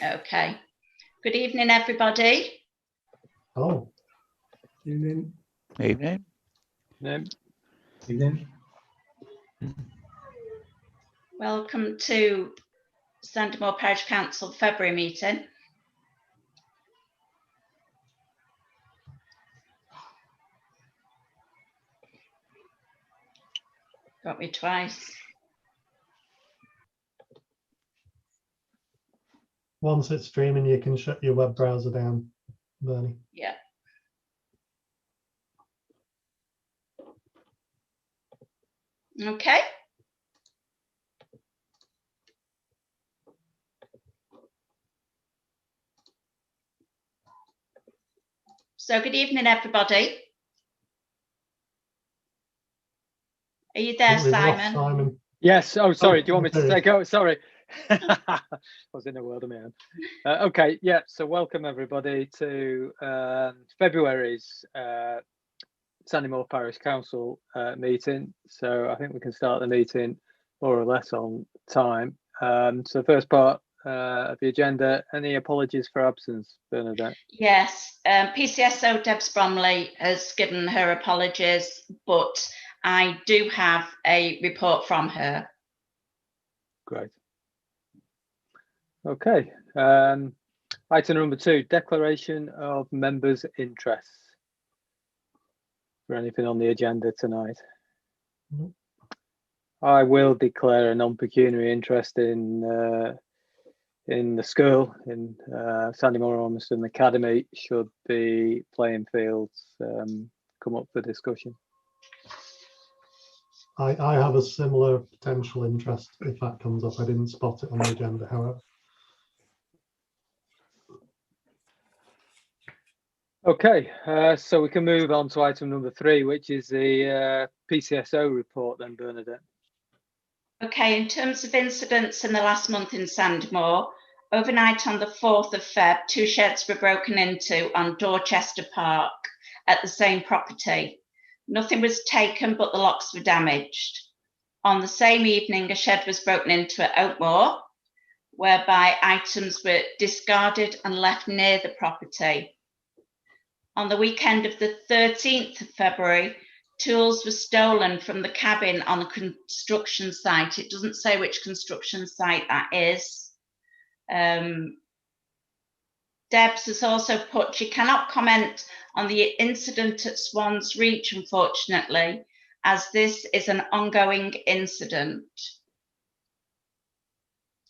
Okay. Good evening, everybody. Hello. Evening. Evening. Evening. Welcome to Sandymore Parish Council February meeting. Got me twice. Once it's streaming, you can shut your web browser down, Bernie. Yeah. Okay. So good evening, everybody. Are you there, We've lost Simon? Simon. Yes. Oh, sorry. Do you want me to okay. take over? Sorry. I was in a world of my own. Okay. Yeah. So welcome everybody to February's Sandymore Parish Council meeting. So I think we can start the meeting more or less on time. So first part of the agenda, any apologies for absence, Bernadette? Yes. PCSO Debs Bromley has given her apologies, but I do have a report from her. Great. Okay. Item number 2, declaration of members' interests. For anything on the agenda tonight? Nope. I will declare a non-pecuniary interest in the school in Sandymore Ormiston Academy should the playing fields come up for discussion. I have a similar potential interest if that comes up. I didn't spot it on the agenda, however. Okay, so we can move on to item number 3, which is the PCSO report then, Bernadette. Okay, in terms of incidents in the last month in Sandymore, overnight on the 4th of Feb, 2 sheds were broken into on Dorchester Park at the same property. Nothing was taken, but the locks were damaged. On the same evening, a shed was broken into at Oakmoor, whereby items were discarded and left near the property. On the weekend of the 13th of February, tools were stolen from the cabin on a construction site. It doesn't say which construction site that is. Debs has also put, she cannot comment on the incident at Swans Reach, unfortunately, as this is an ongoing incident.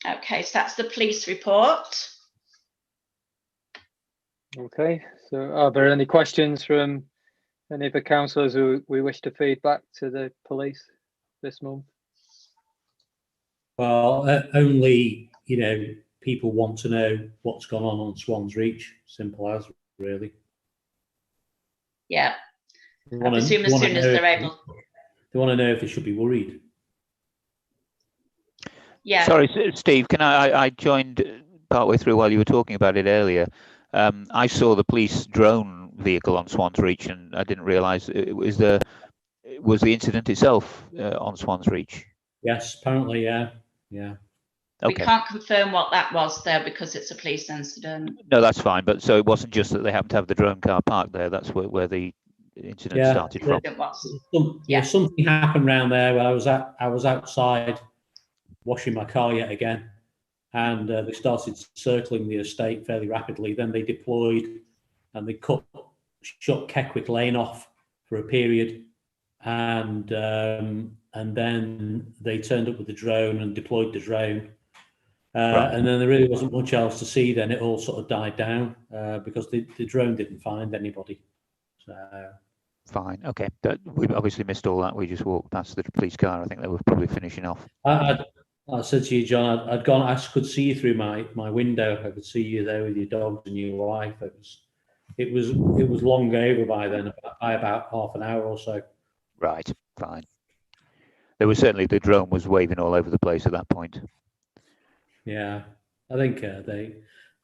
Okay, so that's the police report. Okay, so are there any questions from any of the councillors who we wish to feed back to the police this month? Well, only, people want to know what's gone on Swans Reach. Simple as, really. Yeah, They I presume as soon as they're able. They want to know if they should be worried. Yeah. Sorry, Steve, can I joined partway through while you were talking about it earlier. I saw the police drone vehicle on Swans Reach and I didn't realise it was the incident itself on Swans Reach. Yes, apparently, yeah. We Okay. can't confirm what that was there because it's a police incident. No, that's fine. But so it wasn't just that they happened to have the drone car parked there. That's where the incident started from. It was. Something happened around there where I was outside washing my car yet again, and they started circling the estate fairly rapidly. Then they deployed and they shut Keckwick Lane off for a period, and then they turned up with the drone and deployed the drone. Right. And then there really wasn't much else to see. Then it all sort of died down because the drone didn't find anybody. So. Fine. Okay. We obviously missed all that. We just walked past the police car. I think they were probably finishing off. I said to you, John, I'd gone. I could see you through my window. I could see you there with your dogs and your wife. It was long over by then, by about half an hour or so. Right. Fine. There was certainly the drone was waving all over the place at that point. Yeah, I think they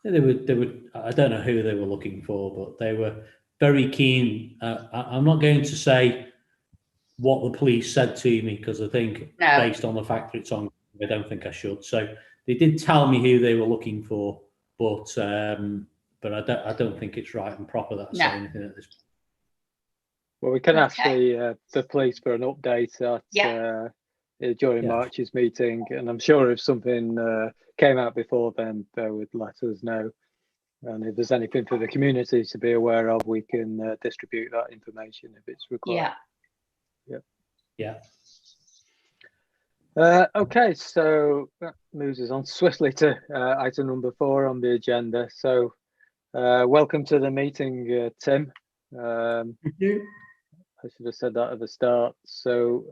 were. I don't know who they were looking for, but they were very keen. I'm not going to say what the police said to me because I think based on the fact that it's on, I don't think I should. So they did tell me who they were looking for, but I don't think it's right and proper that I say anything at this point. Well, we can ask the police for an update during March's meeting, and I'm sure if something came out before then, they would let us know. And if there's anything for the community to be aware of, we can distribute that information if it's required. Yeah. Okay, so that moves us on swiftly to item number 4 on the agenda. So welcome to the meeting, Tim. Thank you. I should have said that at the start. So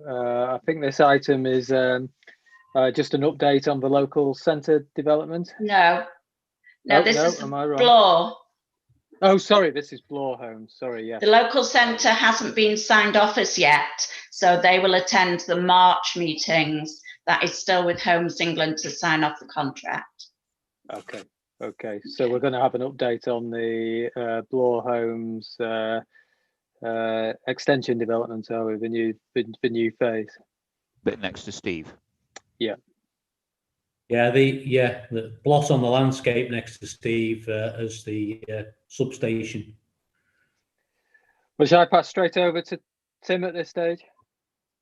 I think this item is just an update on the local centre development. No, this is am I wrong? Bloor. Oh, sorry, this is Bloor Homes. Sorry, yeah. The local centre hasn't been signed off as yet, so they will attend the March meetings. That is still with Homes England to sign off the contract. Okay. So we're going to have an update on the Bloor Homes extension development, are we? The new phase. Bit next to Steve. Yeah. The blot on the landscape next to Steve as the substation. Well, shall I pass straight over to Tim at this stage?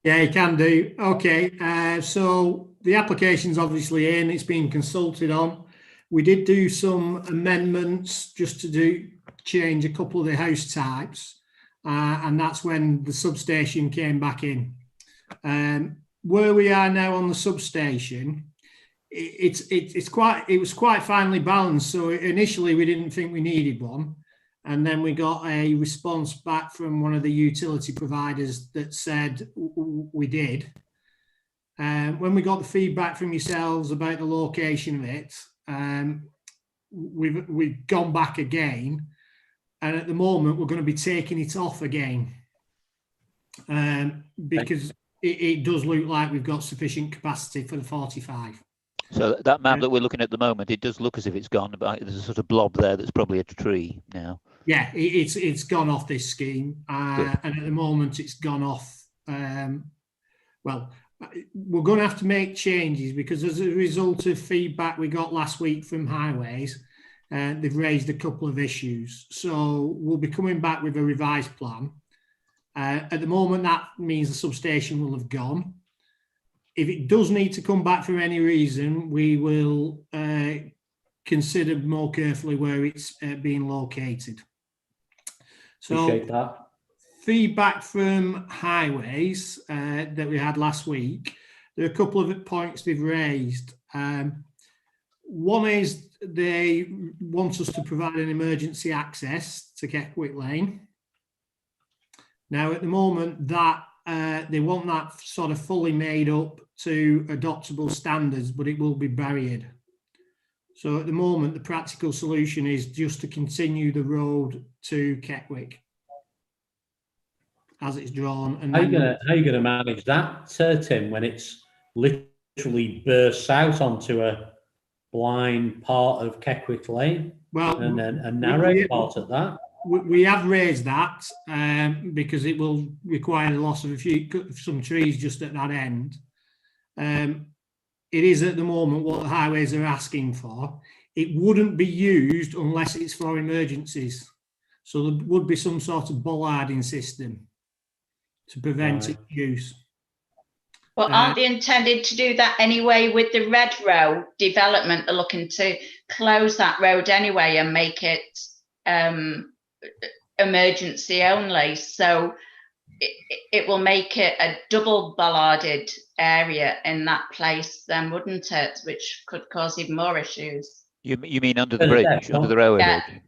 Yeah, you can do. Okay, so the application's obviously in, it's been consulted on. We did do some amendments just to change a couple of the house types, and that's when the substation came back in. Where we are now on the substation, it was quite finely balanced. So initially we didn't think we needed one, and then we got a response back from one of the utility providers that said we did. When we got the feedback from yourselves about the location of it, we've gone back again, and at the moment we're going to be taking it off again because it does look like we've got sufficient capacity for the 45. So that map that we're looking at the moment, it does look as if it's gone, but there's a sort of blob there that's probably a tree now. Yeah, it's gone off this scheme, and at the moment it's gone off. Well, we're going to have to make changes because as a result of feedback we got last week from Highways, they've raised a couple of issues. So we'll be coming back with a revised plan. At the moment, that means the substation will have gone. If it does need to come back for any reason, we will consider more carefully where it's being located. So, appreciate that. Feedback from Highways that we had last week, there are a couple of points they've raised. One is they want us to provide an emergency access to Keckwick Lane. Now, at the moment, that they want that sort of fully made up to adoptable standards, but it will be barriered. So at the moment, the practical solution is just to continue the road to Keckwick as it's drawn. And how are you gonna manage that, Tim, when it's literally bursts out onto a blind part of Keckwick Lane? Well, and then a narrow part at that. We have raised that because it will require the loss of some trees just at that end. It is at the moment what the Highways are asking for. It wouldn't be used unless it's for emergencies. So there would be some sort of bollarding system to prevent its use. Well, aren't they intended to do that anyway with the Red Row development? They're looking to close that road anyway and make it emergency only. So it will make it a double bollarded area in that place then, wouldn't it? Which could cause even more issues. You mean under the bridge, under the railway bridge?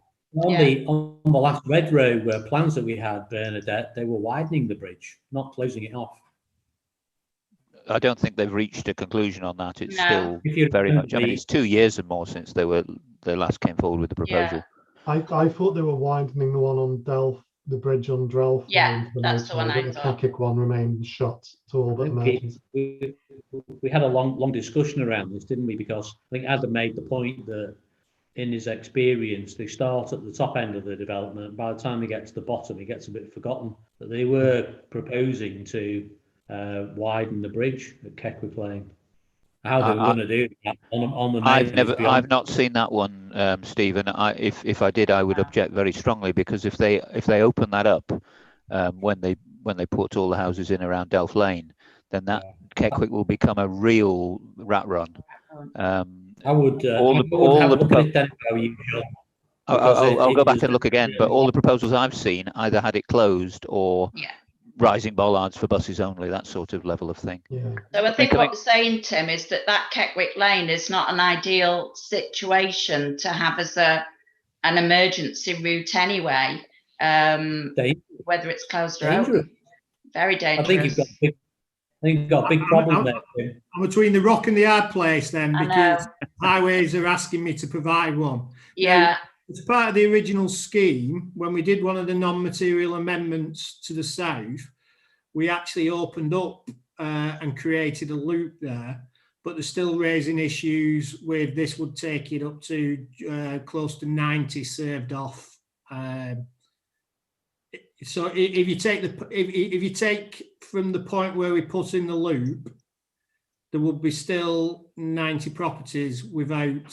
On the last Red Row plans that we had, Bernadette, they were widening the bridge, not closing it off. I don't think they've reached a conclusion on that. It's still very much. I mean, it's 2 years and more since they last came forward with the proposal. I thought they were widening the one on Delph, the bridge on Drelf. Yeah, that's the one I thought. The Keckwick one remained shut to all but emergencies. We had a long discussion around this, didn't we? Because I think Adam made the point that in his experience, they start at the top end of the development. By the time they get to the bottom, it gets a bit forgotten that they were proposing to widen the bridge at Keckwick Lane. How they were going to do that on the I've not seen that one Stephen. If I did, I would object very strongly, because if they open that up when they put all the houses in around Delph Lane, then that Keckwick will become a real rat run. I would all have a look at it then, how usual. I'll go back and look again, but all the proposals I've seen either had it closed or rising bollards for buses only, that sort of level of thing. Yeah. So I think what we're saying, Tim, is that Keckwick Lane is not an ideal situation to have as an emergency route anyway, whether it's closed or open. Very dangerous. I think you've got a big problem there, Tim. I'm between the rock and the hard place then, because highways are asking me to provide one. Yeah. Now, as part of the original scheme, when we did one of the non-material amendments to the south, we actually opened up and created a loop there, but they're still raising issues with this would take it up to close to 90 served off. So if you take from the point where we put in the loop, there would be still 90 properties without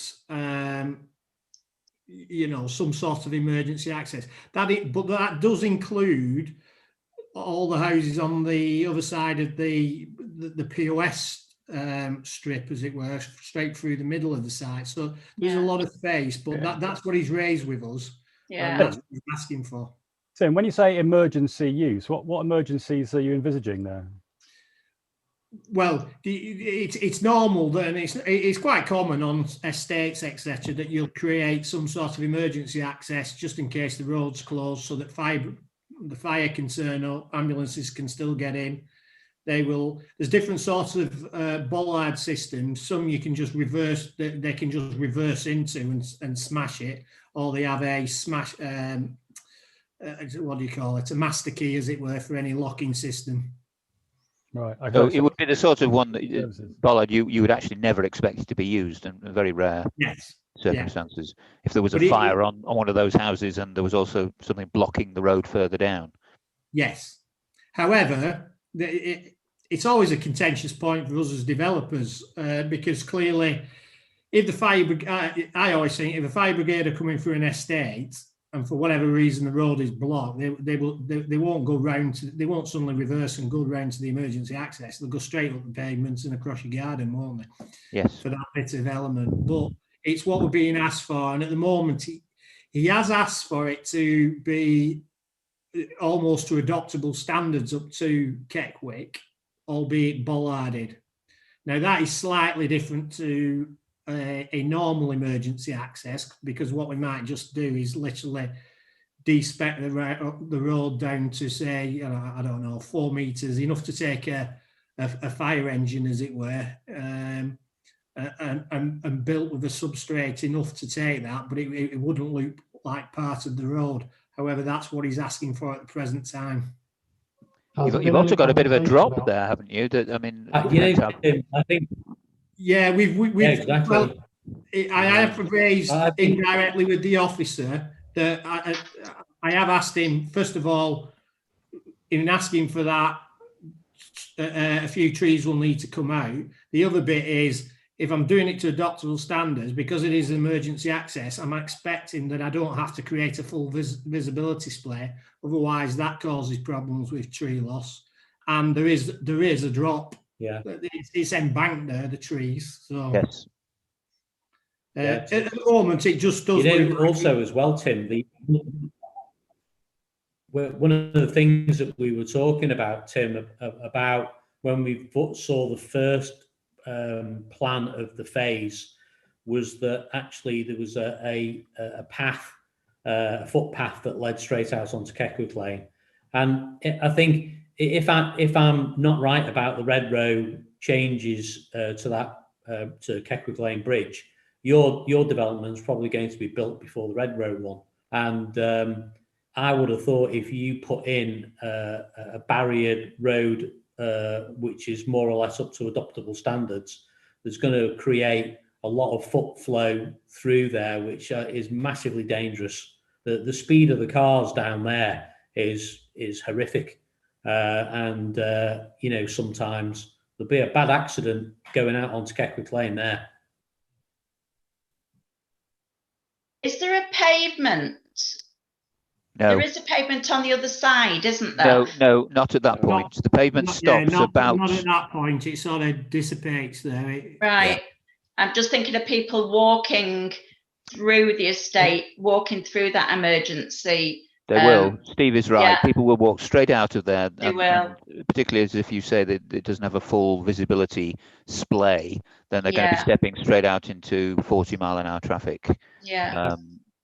some sort of emergency access. But that does include all the houses on the other side of the POS strip, as it were, straight through the middle of the site. So there's a lot of space, but that's what he's raised with us. Yeah, that's what he's asking for. So when you say emergency use, what emergencies are you envisaging there? Well, it's normal, and it's quite common on estates, etc., that you'll create some sort of emergency access just in case the road's closed, so that the fire can turn up, ambulances can still get in. There's different sorts of bollard systems. Some you can just reverse, they can just reverse into and smash it, or they have a smash, what do you call it? A master key, as it were, for any locking system. Right. Okay. So it would be the sort of one that, bollard, you would actually never expect it to be used, in very rare circumstances. Yeah. If there was a fire on one of those houses and there was also something blocking the road further down. Yes. However, it's always a contentious point for us as developers, because clearly, if the fire brigade, I always think, if a fire brigade are coming through an estate, and for whatever reason the road is blocked, they won't go round to, they won't suddenly reverse and go round to the emergency access. They'll go straight up the pavements and across your garden, won't they? Yes. For that bit of element. But it's what we're being asked for, and at the moment he has asked for it to be almost to adoptable standards up to Keckwick, albeit bollarded. Now that is slightly different to a normal emergency access, because what we might just do is literally de-spec the road down to, say, I don't know, 4 meters, enough to take a fire engine, as it were, and built with a substrate enough to take that, but it wouldn't look like part of the road. However, that's what he's asking for at the present time. You've also got a bit of a drop there, haven't you? That, I mean, I think. Yeah, we've exactly. Well, I have raised indirectly with the officer that I have asked him, first of all, in asking for that, a few trees will need to come out. The other bit is, if I'm doing it to adoptable standards, because it is emergency access, I'm expecting that I don't have to create a full visibility splay. Otherwise, that causes problems with tree loss. And there is a drop. Yeah, it's embanked there, the trees. So yes. At the moment, it just does. Also, as well, Tim, one of the things that we were talking about, Tim, about when we saw the first plan of the phase, was that actually there was a path, a footpath that led straight out onto Keckwick Lane, and I think if I'm not right about the Red Row changes to that to Keckwick Lane Bridge, your development is probably going to be built before the Red Row one, and I would have thought if you put in a barriered road, which is more or less up to adoptable standards, that's going to create a lot of foot flow through there, which is massively dangerous. The speed of the cars down there is horrific, and sometimes there'll be a bad accident going out onto Keckwick Lane there. Is there a pavement? No, There is a pavement on the other side, isn't there? no, no, not at that Not- point. The pavement stops not about. at that point. It sort of dissipates there. Right. I'm just thinking of people walking through the estate, walking through that emergency. They will. Steve is right. yeah. People will walk straight out of there, They will. and particularly as if you say that it doesn't have a full visibility splay, then they're going to be Yeah. stepping straight out into 40-mile-an-hour traffic. Yeah.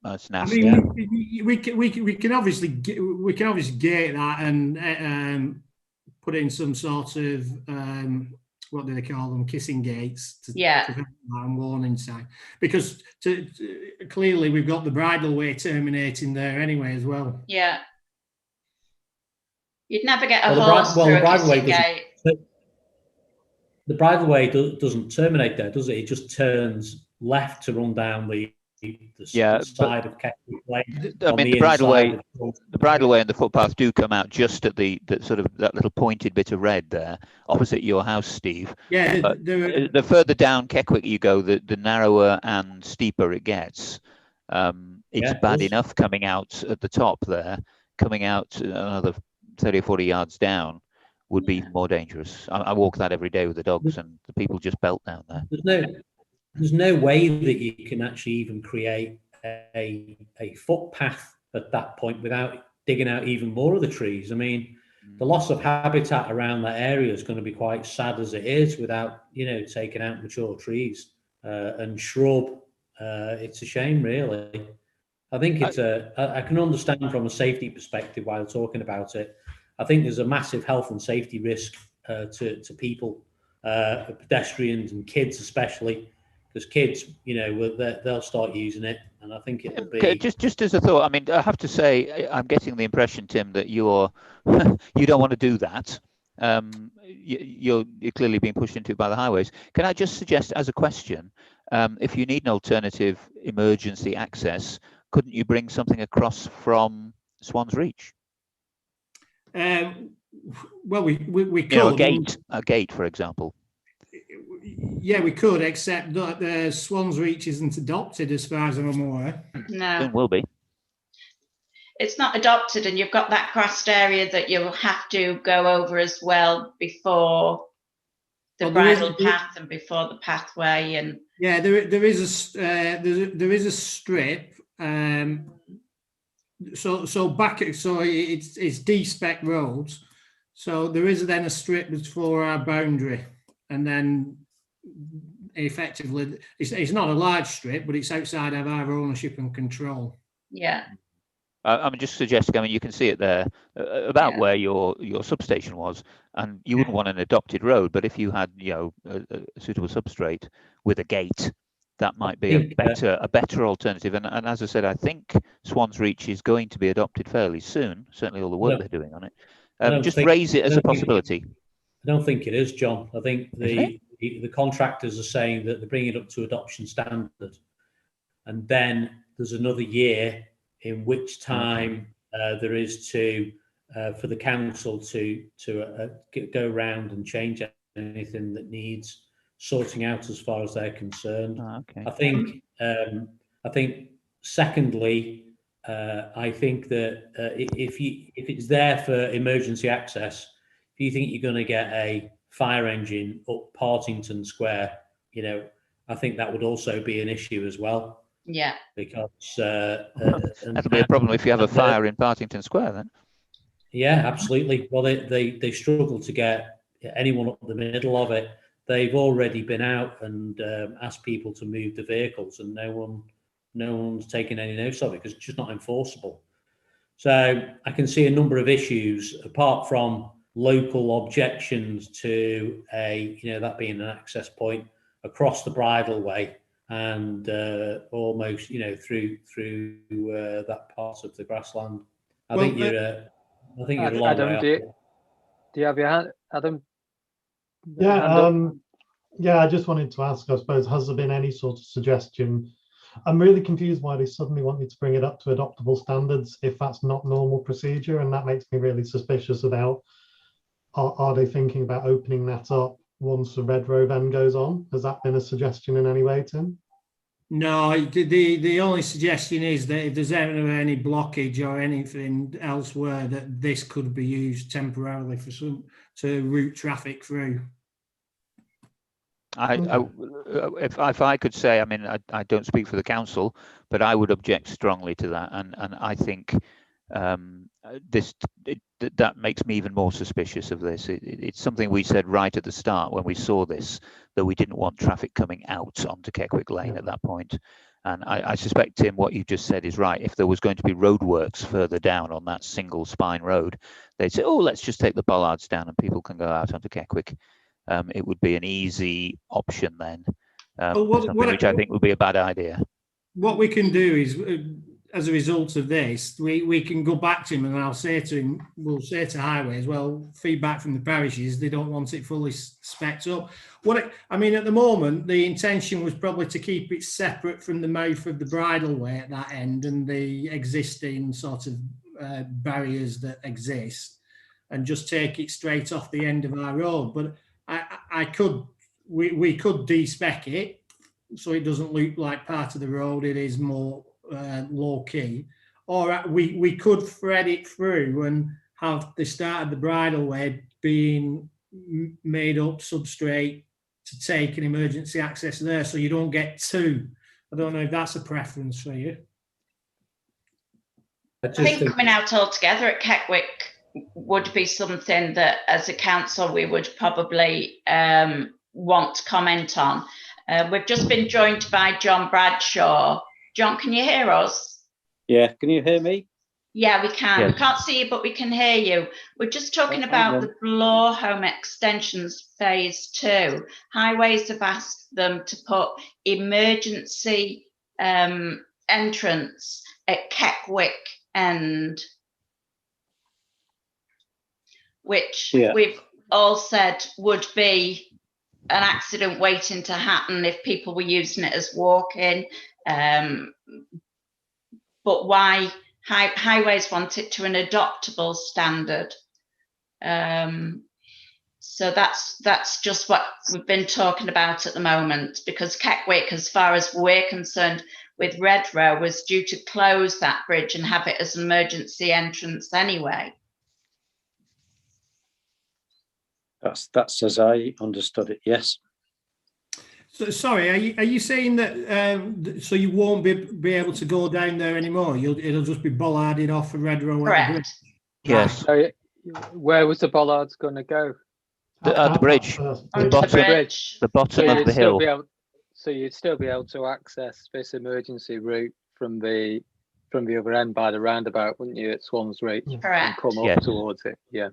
That's I nasty. mean, we can obviously gate that and put in some sort of what do they call them, kissing gates to prevent that and warning sign, because clearly we've got the bridleway terminating there anyway as well. Yeah. You'd never get a horse through a kissing gate. The bridleway doesn't terminate there, does it? It just turns left to run down the side of Kettwick Lane. I mean, the bridleway and the footpath do come out just at the sort of that little pointed bit of red there, opposite your house, Steve. Yeah. The further down Kettwick you go, the narrower and steeper it gets. It's bad enough coming out at the top there. Coming out another 30 or 40 yards down would be more dangerous. I walk that every day with the dogs, and the people just belt down there. There's no way that you can actually even create a footpath at that point without digging out even more of the trees. I mean, the loss of habitat around that area is going to be quite sad as it is without, taking out mature trees and shrub. It's a shame, really. I think I can understand from a safety perspective why they're talking about it. I think there's a massive health and safety risk to people, pedestrians and kids especially. Because kids, they'll start using it, and I think it'll be just as a thought. I mean, I have to say, I'm getting the impression, Tim, that you don't want to do that. You're clearly being pushed into it by the highways. Can I just suggest, as a question, if you need an alternative emergency access, couldn't you bring something across from Swan's Reach? Well, we could. A gate, for example. Yeah, we could, except that Swan's Reach isn't adopted as far as I'm aware. No. It will be. It's not adopted, and you've got that grassed area that you'll have to go over as well before the bridle path and before the pathway. And yeah, there is a strip. So it's D-spec roads. So there is then a strip that's for our boundary, and then effectively it's not a large strip, but it's outside of our ownership and control. Yeah. I'm just suggesting, I mean, you can see it there about where your substation was, and you wouldn't want an adopted road, but if you had, a suitable substrate with a gate, that might be a better alternative. And as I said, I think Swan's Reach is going to be adopted fairly soon, certainly all the work they're doing on it. Just raise it as a possibility. I don't think it is, John. I think the contractors are saying that they're bringing it up to adoption standard, and then there's another year in which time there is for the council to go around and change anything that needs sorting out as far as they're concerned. Okay. I think secondly, I think that if it's there for emergency access, if you think you're going to get a fire engine up Partington Square, I think that would also be an issue as well. Yeah. Because that'll be a problem if you have a fire in Partington Square, then. Yeah, absolutely. Well, they struggle to get anyone up the middle of it. They've already been out and asked people to move the vehicles, and no one's taken any notice of it because it's just not enforceable. So I can see a number of issues apart from local objections to that being an access point across the bridleway and almost through that part of the grassland. I think you're a long Adam, way do you have your hand, Adam? Yeah, I just wanted to ask, I suppose, has there been any sort of suggestion? I'm really confused why they suddenly want you to bring it up to adoptable standards if that's not normal procedure, and that makes me really suspicious about, are they thinking about opening that up once the Red Row then goes on? Has that been a suggestion in any way, Tim? No, the only suggestion is that if there's ever any blockage or anything elsewhere, that this could be used temporarily for to route traffic through. If I could say, I mean, I don't speak for the council, but I would object strongly to that, and I think that makes me even more suspicious of this. It's something we said right at the start when we saw this, that we didn't want traffic coming out onto Keckwick Lane at that point. And I suspect, Tim, what you just said is right. If there was going to be roadworks further down on that single spine road, they'd say, oh, let's just take the bollards down and people can go out onto Keckwick. It would be an easy option then, which I think would be a bad idea. What we can do is, as a result of this, we can go back to him and I'll say to him, we'll say to Highways, well, feedback from the parishes, they don't want it fully specced up. I mean, at the moment, the intention was probably to keep it separate from the mouth of the bridleway at that end and the existing sort of barriers that exist, and just take it straight off the end of our road. But we could de-spec it so it doesn't look like part of the road, it is more low key, or we could thread it through and have the start of the bridleway being made up substrate to take an emergency access there, so you don't get two. I don't know if that's a preference for you. I think coming out altogether at Keckwick would be something that as a council we would probably want to comment on. We've just been joined by John Bradshaw. John, can you hear us? Yeah, can you hear me? Yeah, we can. Yeah. We can't see you, but we can hear you. We're just talking about the Blorehome extensions phase 2. Highways have asked them to put emergency entrance at Keckwick End, which we've all said would be an accident waiting to happen if people were using it as walking. But why Highways want it to an adoptable standard? So that's just what we've been talking about at the moment, because Keckwick, as far as we're concerned with Redrow, was due to close that bridge and have it as an emergency entrance anyway. That's as I understood it, yes. So, sorry, are you saying that so you won't be able to go down there anymore? It'll just be bollarded off of Redrow? Correct. Yes. So where was the bollards going to go? The bridge. The bottom of the hill. So you'd still be able to access this emergency route from the other end by the roundabout, wouldn't you, at Swans Reach? Correct. And come up towards it, yeah.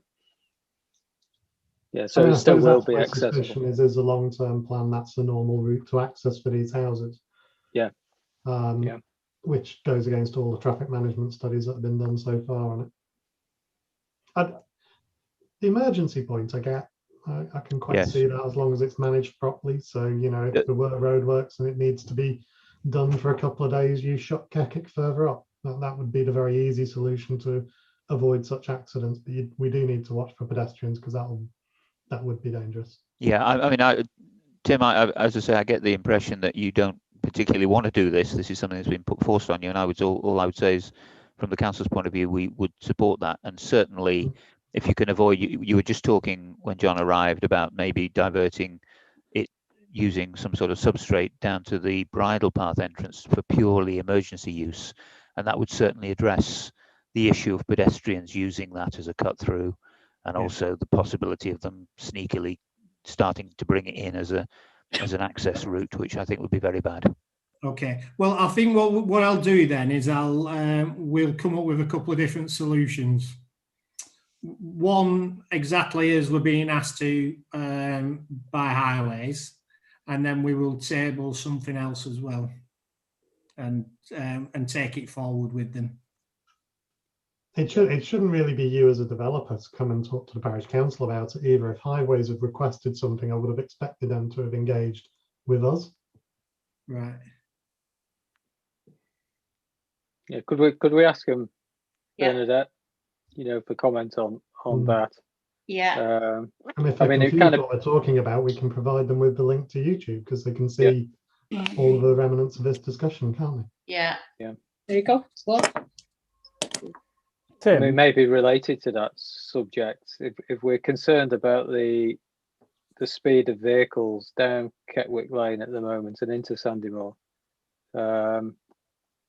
Yeah, so it still will be accessible. Is a long-term plan. That's the normal route to access for these houses. Yeah. Which goes against all the traffic management studies that have been done so far on it. The emergency point, I get. I can quite see that as long as it's managed properly. So, you know, if there were roadworks and it needs to be done for a couple of days, you shut Keckwick further up. That would be the very easy solution to avoid such accidents. But we do need to watch for pedestrians, because that would be dangerous. Yeah, I mean, Tim, as I say, I get the impression that you don't particularly want to do this. This is something that's been forced on you, and all I would say is, from the council's point of view, we would support that. And certainly, if you can avoid, you were just talking when John arrived about maybe diverting it using some sort of substrate down to the bridle path entrance for purely emergency use, and that would certainly address the issue of pedestrians using that as a cut through, and also the possibility of them sneakily starting to bring it in as an access route, which I think would be very bad. Okay, well, I think what I'll do then is we'll come up with a couple of different solutions. One exactly as we're being asked to by Highways, and then we will table something else as well, and take it forward with them. It shouldn't really be you as a developer to come and talk to the parish council about it either. If Highways have requested something, I would have expected them to have engaged with us. Right. Yeah, could we ask them, Bernadette, you know, for comment on that? Yeah. And if they're confused what we're talking about, we can provide them with the link to YouTube, because they can see all of the remnants of this discussion, can't we? Yeah. There you go. Slot. I mean, Tim, maybe related to that subject, if we're concerned about the speed of vehicles down Ketwick Lane at the moment and into Sandymore,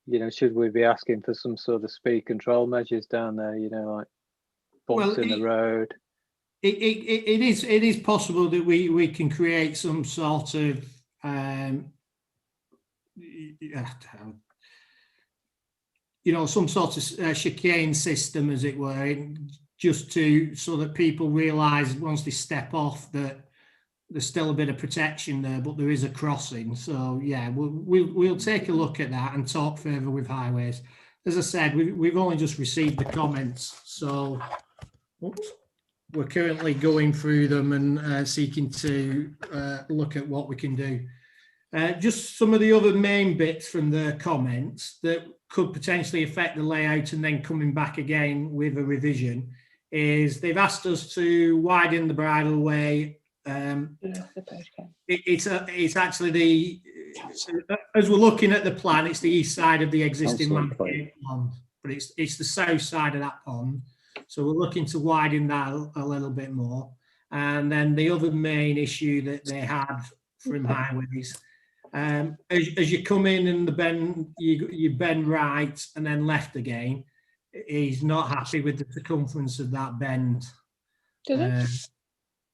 you know, should we be asking for some sort of speed control measures down there? You know, like bumps in the road. It is possible that we can create some sort of you know, some sort of chicane system, as it were, just to so that people realise once they step off that there's still a bit of protection there, but there is a crossing. So yeah, we'll take a look at that and talk further with highways. As I said, we've only just received the comments, so we're currently going through them and seeking to look at what we can do. Just some of the other main bits from the comments that could potentially affect the layout and then coming back again with a revision is they've asked us to widen the bridleway. It's actually as we're looking at the plan, it's the east side of the existing landscape pond, but it's the south side of that pond. So we're looking to widen that a little bit more. And then the other main issue that they had from highways, as you come in and the bend, you bend right and then left again, he's not happy with the circumference of that bend.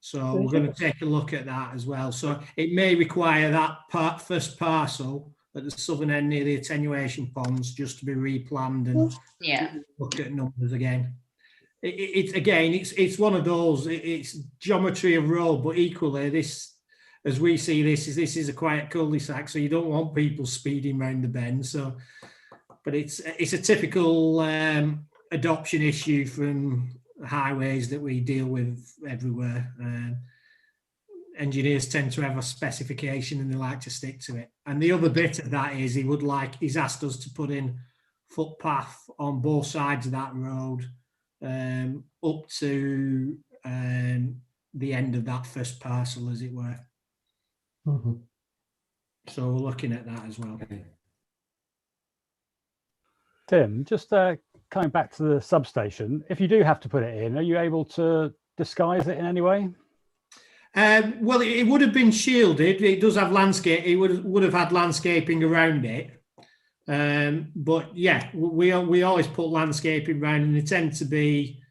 So we're going to take a look at that as well. So it may require that first parcel at the southern end near the attenuation ponds just to be replanned and look at numbers again. It's one of those, it's geometry of road, but equally this, as we see this is a quiet cul-de-sac, so you don't want people speeding around the bend. So, but it's a typical adoption issue from highways that we deal with everywhere. Engineers tend to have a specification and they like to stick to it. And the other bit of that is he's asked us to put in footpath on both sides of that road up to the end of that first parcel, as it were. Mm-hmm. So we're looking at that as well. Tim, just coming back to the substation, if you do have to put it in, are you able to disguise it in any way? Well, it would have been shielded. It does have landscape. It would have had landscaping around it. But yeah, we always put landscaping around, and they tend to be.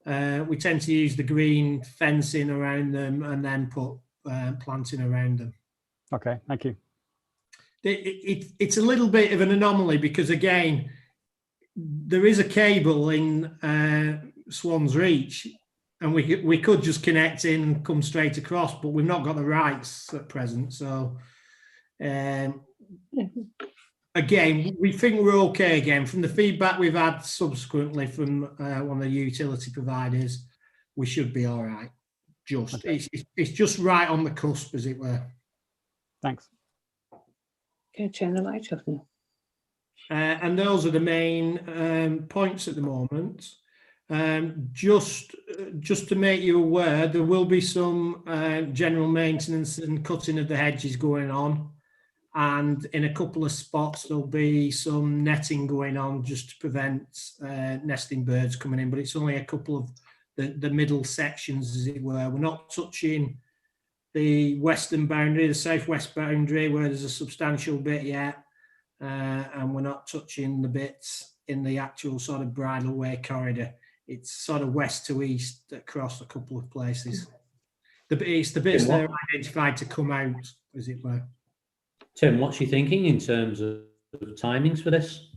We tend to use the green fencing around them, and then put planting around them. Okay, thank you. It's a little bit of an anomaly because again, there is a cable in Swan's Reach, and we could just connect in and come straight across, but we've not got the rights at present. So again, we think we're okay. Again, from the feedback we've had subsequently from one of the utility providers, we should be all right. It's just right on the cusp, as it were. Thanks. Okay, turn the light off now. And those are the main points at the moment. Just to make you aware, there will be some general maintenance and cutting of the hedges going on, and in a couple of spots there'll be some netting going on just to prevent nesting birds coming in, but it's only a couple of the middle sections, as it were. We're not touching the western boundary, the southwest boundary, where there's a substantial bit yet. And we're not touching the bits in the actual sort of bridleway corridor. It's sort of west to east across a couple of places. It's the bits that are identified to come out, as it were. Tim, what's your thinking in terms of timings for this?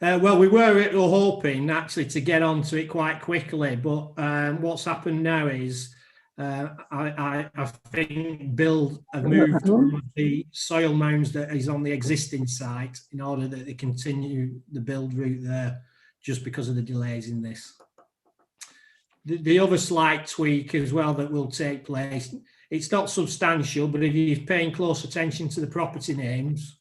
Well, we were hoping actually to get onto it quite quickly, but what's happened now is I think Bill have moved the soil mounds that is on the existing site in order that they continue the build route there, just because of the delays in this. The other slight tweak as well that will take place, it's not substantial, but if you're paying close attention to the property names,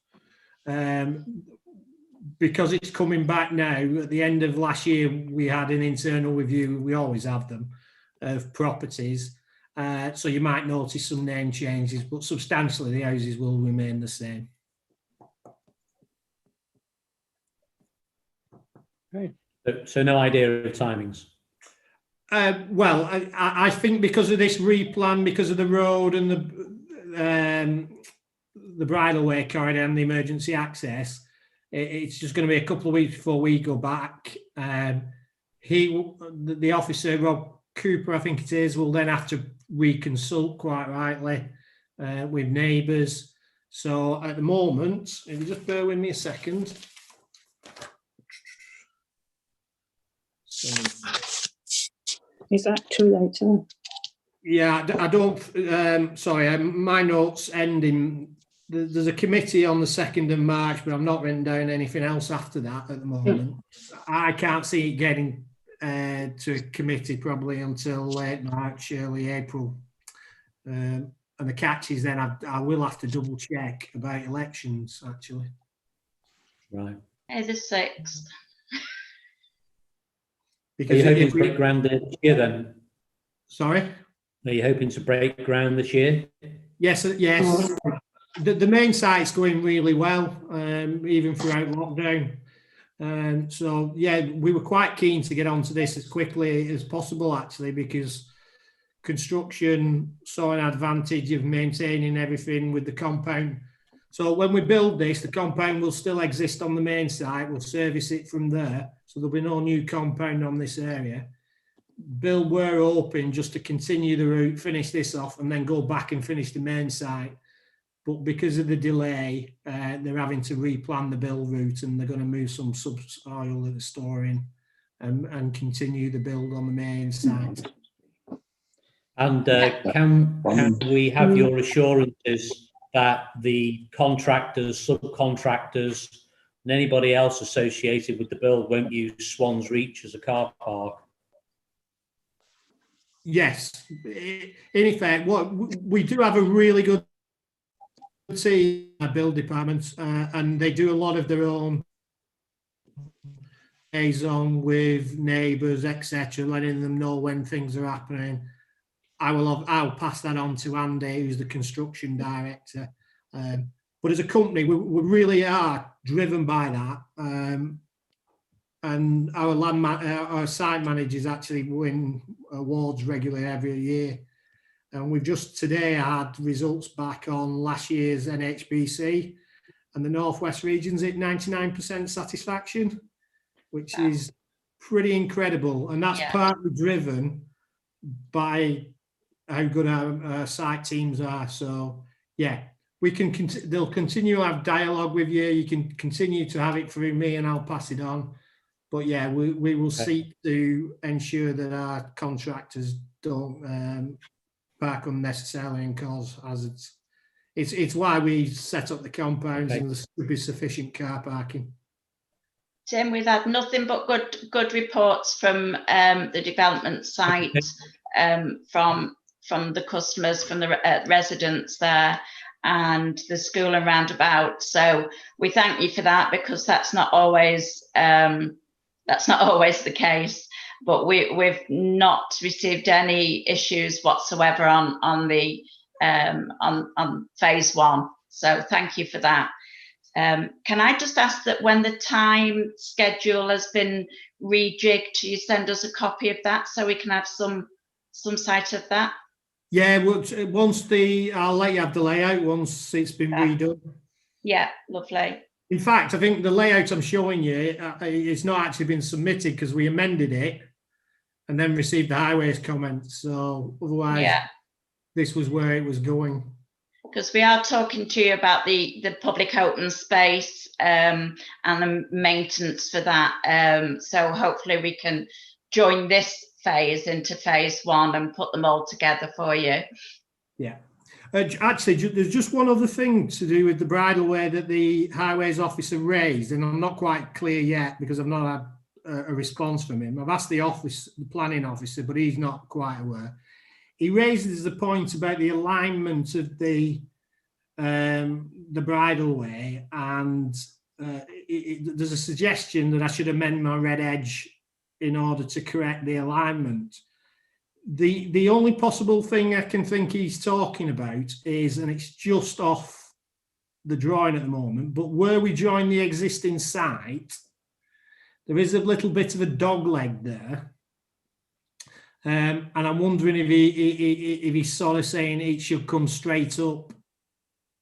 because it's coming back now, at the end of last year, we had an internal review, we always have them, of properties. So you might notice some name changes, but substantially the houses will remain the same. So no idea of timings? Well, I think because of this replan, because of the road and the bridleway corridor and the emergency access, it's just going to be a couple of weeks before we go back. The officer, Rob Cooper, I think it is, will then have to reconsult, quite rightly, with neighbours. So at the moment, if you just bear with me a second. Is that too late? Yeah, I don't, sorry, my notes end in, there's a committee on the 2nd of March, but I've not written down anything else after that at the moment. I can't see it getting to a committee probably until late March, early April. And the catch is then I will have to double check about elections, actually. Right. The 6th. Are you hoping to break ground this year then? Sorry? Are you hoping to break ground this year? Yes, yes. The main site's going really well, even throughout lockdown. So, yeah, we were quite keen to get onto this as quickly as possible, actually, because construction saw an advantage of maintaining everything with the compound. So when we build this, the compound will still exist on the main site. We'll service it from there. So there'll be no new compound on this area. Bill, we're hoping just to continue the route, finish this off, and then go back and finish the main site. But because of the delay, they're having to replan the build route, and they're going to move some subsoil that they're storing and continue the build on the main site. And can we have your assurances that the contractors, subcontractors, and anybody else associated with the build won't use Swan's Reach as a car park? Yes. In effect, we do have a really good team in our build departments, and they do a lot of their own liaison with neighbours, etc., letting them know when things are happening. I'll pass that on to Andy, who's the construction director. But as a company, we really are driven by that. And our site managers actually win awards regularly every year. And we've just today had results back on last year's NHBC, and the Northwest region's at 99% satisfaction, which is pretty incredible. And that's partly driven by how good our site teams are. So yeah, they'll continue to have dialogue with you. You can continue to have it through me, and I'll pass it on. But yeah, we will seek to ensure that our contractors don't park unnecessarily and cause hazards. It's why we set up the compounds, and there should be sufficient car parking. Tim, we've had nothing but good reports from the development site, from the customers, from the residents there, and the school and roundabout. So we thank you for that, because that's not always the case. But we've not received any issues whatsoever on phase 1. So thank you for that. Can I just ask that when the time schedule has been rejigged, you send us a copy of that so we can have some sight of that? Yeah, once I'll let you have the layout once it's been redone. Yeah, lovely. In fact, I think the layout I'm showing you, it's not actually been submitted because we amended it and then received the highways comments. So otherwise, this was where it was going. Because we are talking to you about the public open space and the maintenance for that. So hopefully we can join this phase into phase 1 and put them all together for you. Yeah. Actually, there's just one other thing to do with the bridleway that the highways officer raised, and I'm not quite clear yet because I've not had a response from him. I've asked the planning officer, but he's not quite aware. He raises the point about the alignment of the bridleway, and there's a suggestion that I should amend my red edge in order to correct the alignment. The only possible thing I can think he's talking about is, and it's just off the drawing at the moment, but where we join the existing site, there is a little bit of a dog leg there. And I'm wondering if he's sort of saying it should come straight up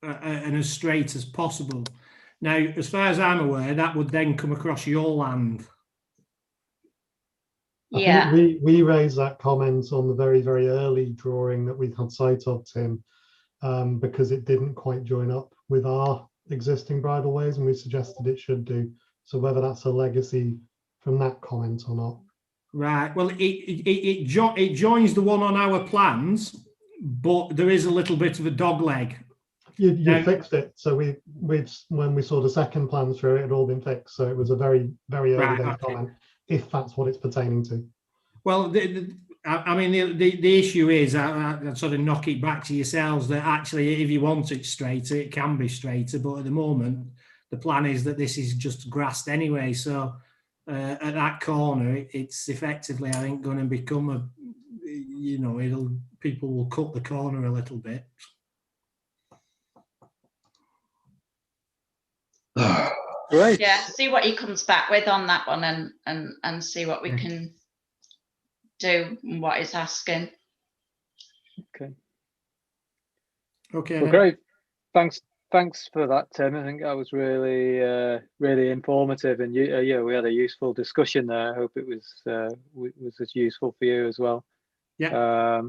and as straight as possible. Now, as far as I'm aware, that would then come across your land. Yeah. I think we raised that comment on the very, very early drawing that we had sight of, Tim, because it didn't quite join up with our existing bridleways, and we suggested it should do. So whether that's a legacy from that comment or not. Right. Well, it joins the one on our plans, but there is a little bit of a dog leg. You fixed it. So we when we saw the second plan through, it had all been fixed. So it was a very, very early days comment, if that's what it's pertaining to. Well, I mean, the issue is, I sort of knock it back to yourselves that actually, if you want it straighter, it can be straighter. But at the moment, the plan is that this is just grassed anyway. So at that corner, it's effectively, I think, going to become a, you know, people will cut the corner a little bit. Great. Yeah, see what he comes back with on that one, and see what we can do and what he's asking. Okay. Okay. Well, great. Thanks for that, Tim. I think that was really informative, and yeah, we had a useful discussion there. I hope it was as useful for you as well. Yeah.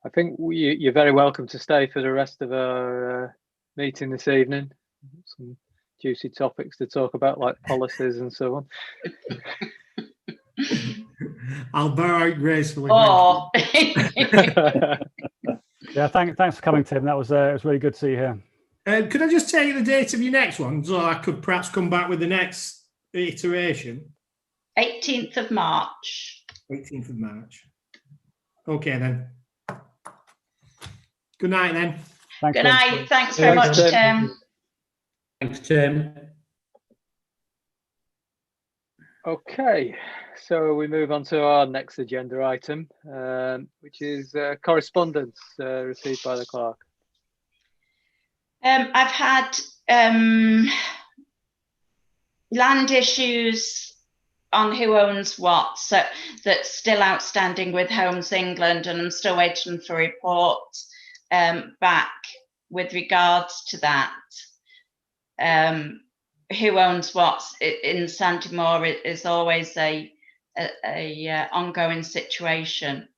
I think you're very welcome to stay for the rest of our meeting this evening. Some juicy topics to talk about, like policies and so on. I'll bow out gracefully. Oh. Yeah, thanks for coming, Tim. That was it was really good to see you here. Could I just tell you the date of your next one, so I could perhaps come back with the next iteration? 18th of March. 18th of March. Okay, then. Good night, then. Thanks, Good Tim. night. Thanks very much, Tim. Thanks, Tim. Okay, so we move on to our next agenda item, which is correspondence received by the clerk. I've had land issues on who owns what, so that's still outstanding with Homes England, and I'm still waiting for a report back with regards to that. Who owns what in Sandymore is always a ongoing situation.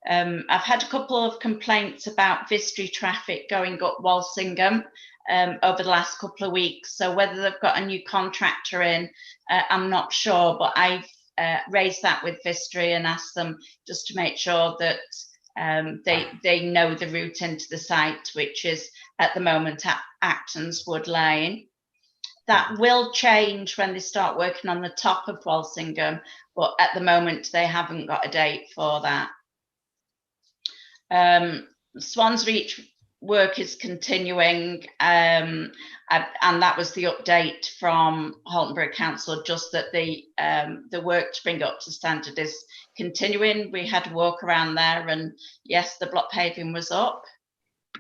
I've had a couple of complaints about Vistry traffic going up Walsingham over the last couple of weeks. So whether they've got a new contractor in, I'm not sure, but I've raised that with Vistry and asked them just to make sure that they know the route into the site, which is at the moment at Acton's Wood Lane. That will change when they start working on the top of Walsingham, but at the moment they haven't got a date for that. Swans Reach work is continuing, and that was the update from Halton Council, just that the work to bring up to standard is continuing. We had a walk around there, and yes, the block paving was up,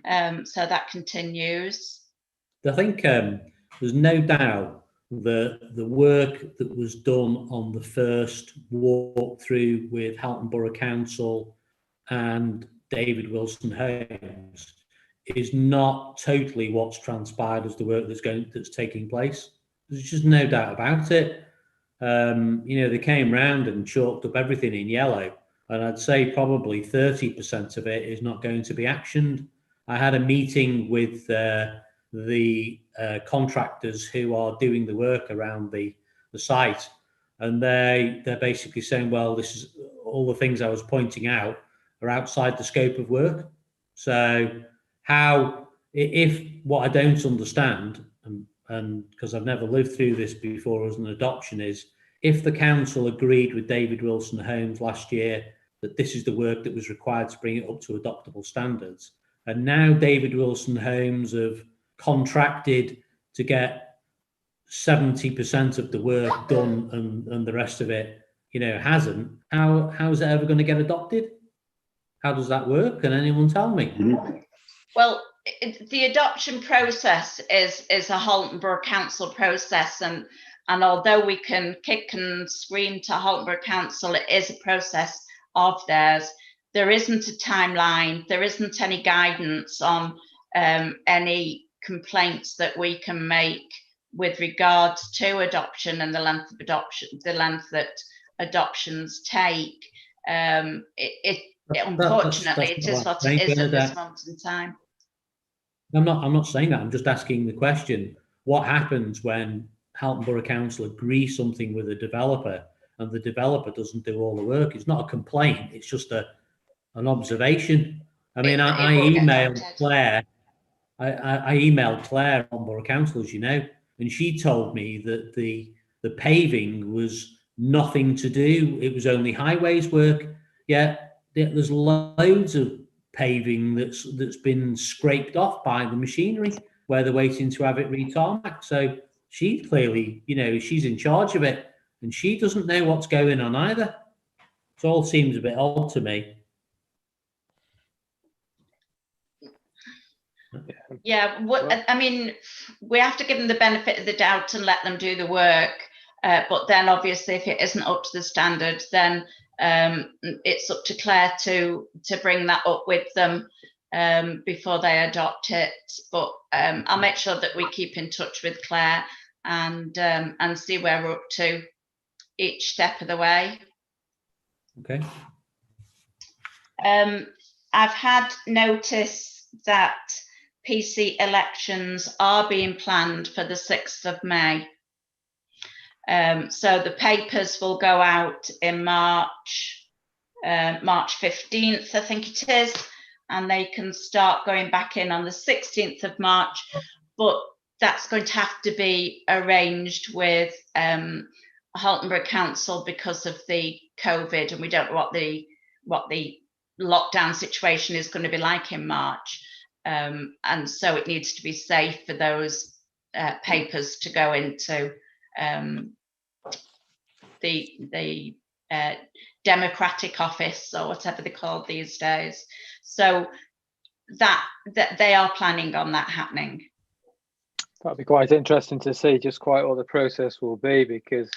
so that continues. I think there's no doubt that the work that was done on the first walkthrough with Halton Borough Council and David Wilson Homes is not totally what's transpired as the work that's taking place. There's just no doubt about it. You know, they came round and chalked up everything in yellow, and I'd say probably 30% of it is not going to be actioned. I had a meeting with the contractors who are doing the work around the site, and they're basically saying, well, this is all the things I was pointing out are outside the scope of work. So how, if what I don't understand, and because I've never lived through this before as an adoption, is if the council agreed with David Wilson Homes last year that this is the work that was required to bring it up to adoptable standards, and now David Wilson Homes have contracted to get 70% of the work done and the rest of it hasn't, how's it ever going to get adopted? How does that work? Can anyone tell me? Well, the adoption process is a Halton Borough Council process, and although we can kick and scream to Halton Borough Council, it is a process of theirs. There isn't a timeline. There isn't any guidance on any complaints that we can make with regards to adoption and the length of adoption, the length that adoptions take. Unfortunately, it is what it is at this moment in time. I'm not saying that. I'm just asking the question: what happens when Halton Borough Council agree something with a developer and the developer doesn't do all the work? It's not a complaint. It's just an observation. I mean, I emailed Claire. I emailed Claire on Borough Council, as you know, and she told me that the paving was nothing to do. It was only highways work. Yeah, there's loads of paving that's been scraped off by the machinery where they're waiting to have it re-tarmac. So she clearly, she's in charge of it, and she doesn't know what's going on either. It all seems a bit odd to me. Yeah, I mean, we have to give them the benefit of the doubt and let them do the work. But then obviously if it isn't up to the standard, then it's up to Claire to bring that up with them before they adopt it. But I'll make sure that we keep in touch with Claire and see where we're up to each step of the way. Okay. I've had notice that PC elections are being planned for the 6th of May. So the papers will go out in March 15th, I think it is, and they can start going back in on the 16th of March, but that's going to have to be arranged with Halton Borough Council because of the COVID, and we don't know what the lockdown situation is going to be like in March. And so it needs to be safe for those papers to go into the Democratic office or whatever they're called these days. So that they are planning on that happening. That'll be quite interesting to see just quite what the process will be, because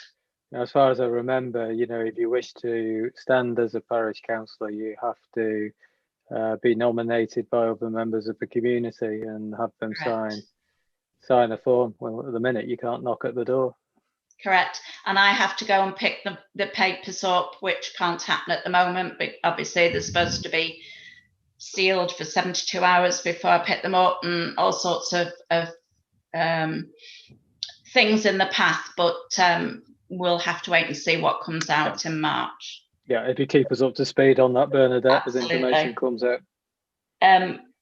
as far as I remember, if you wish to stand as a parish councillor, you have to be nominated by other members of the community and have them sign a form. Well, at the minute you can't knock at the door. Correct. And I have to go and pick the papers up, which can't happen at the moment, but obviously they're supposed to be sealed for 72 hours before I pick them up, and all sorts of things in the path, but we'll have to wait and see what comes out in March. Yeah, if you keep us up to speed on that, Bernadette, as information comes out.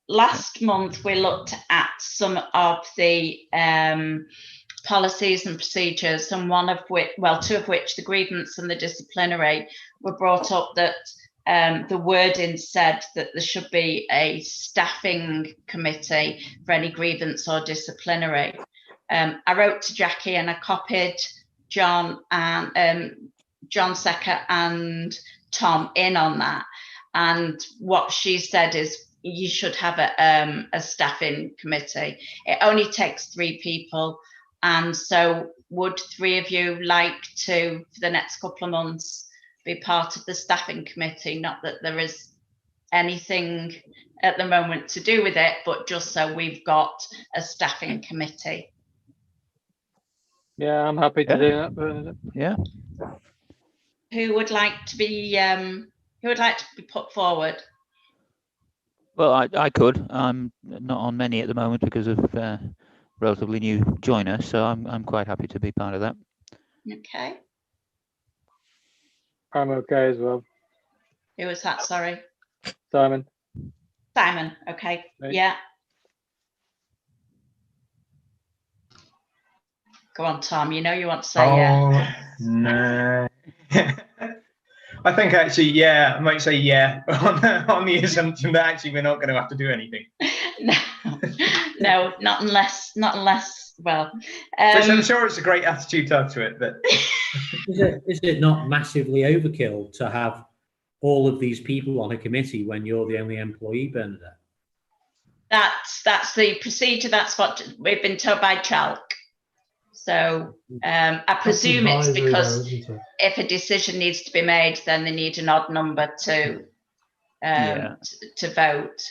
Last month we looked at some of the policies and procedures, and two of which, the grievance and the disciplinary, were brought up that the wording said that there should be a staffing committee for any grievance or disciplinary. I wrote to Jackie and I copied John and John Secker and Tom in on that, and what she said is you should have a staffing committee. It only takes 3 people, and so would 3 of you like to, for the next couple of months, be part of the staffing committee? Not that there is anything at the moment to do with it, but just so we've got a staffing committee. Yeah, I'm happy to do that, Bernadette. Yeah. Who would like to be put forward? Well, I could. I'm not on many at the moment because of relatively new joiner, so I'm quite happy to be part of that. Okay. I'm okay as well. Who was that? Sorry. Simon. Simon. Okay. Right. Yeah. Go on, Tom. You know you want to say yeah. No. I think actually, yeah, I might say yeah, on the assumption that actually we're not going to have to do anything. No, not unless. Well, which I'm sure it's a great attitude to have to it, but Is it not massively overkill to have all of these people on a committee when you're the only employee, Bernadette? That's the procedure. That's what we've been told by Chalk. So I presume it's because if a decision needs to be made, then they need an odd number to vote.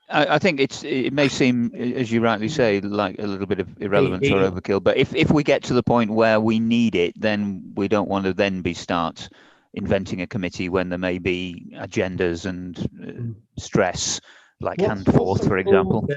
I think it may seem, as you rightly say, like a little bit of irrelevance or overkill. But if we get to the point where we need it, then we don't want to then start inventing a committee when there may be agendas and stress, like hand forth, for example.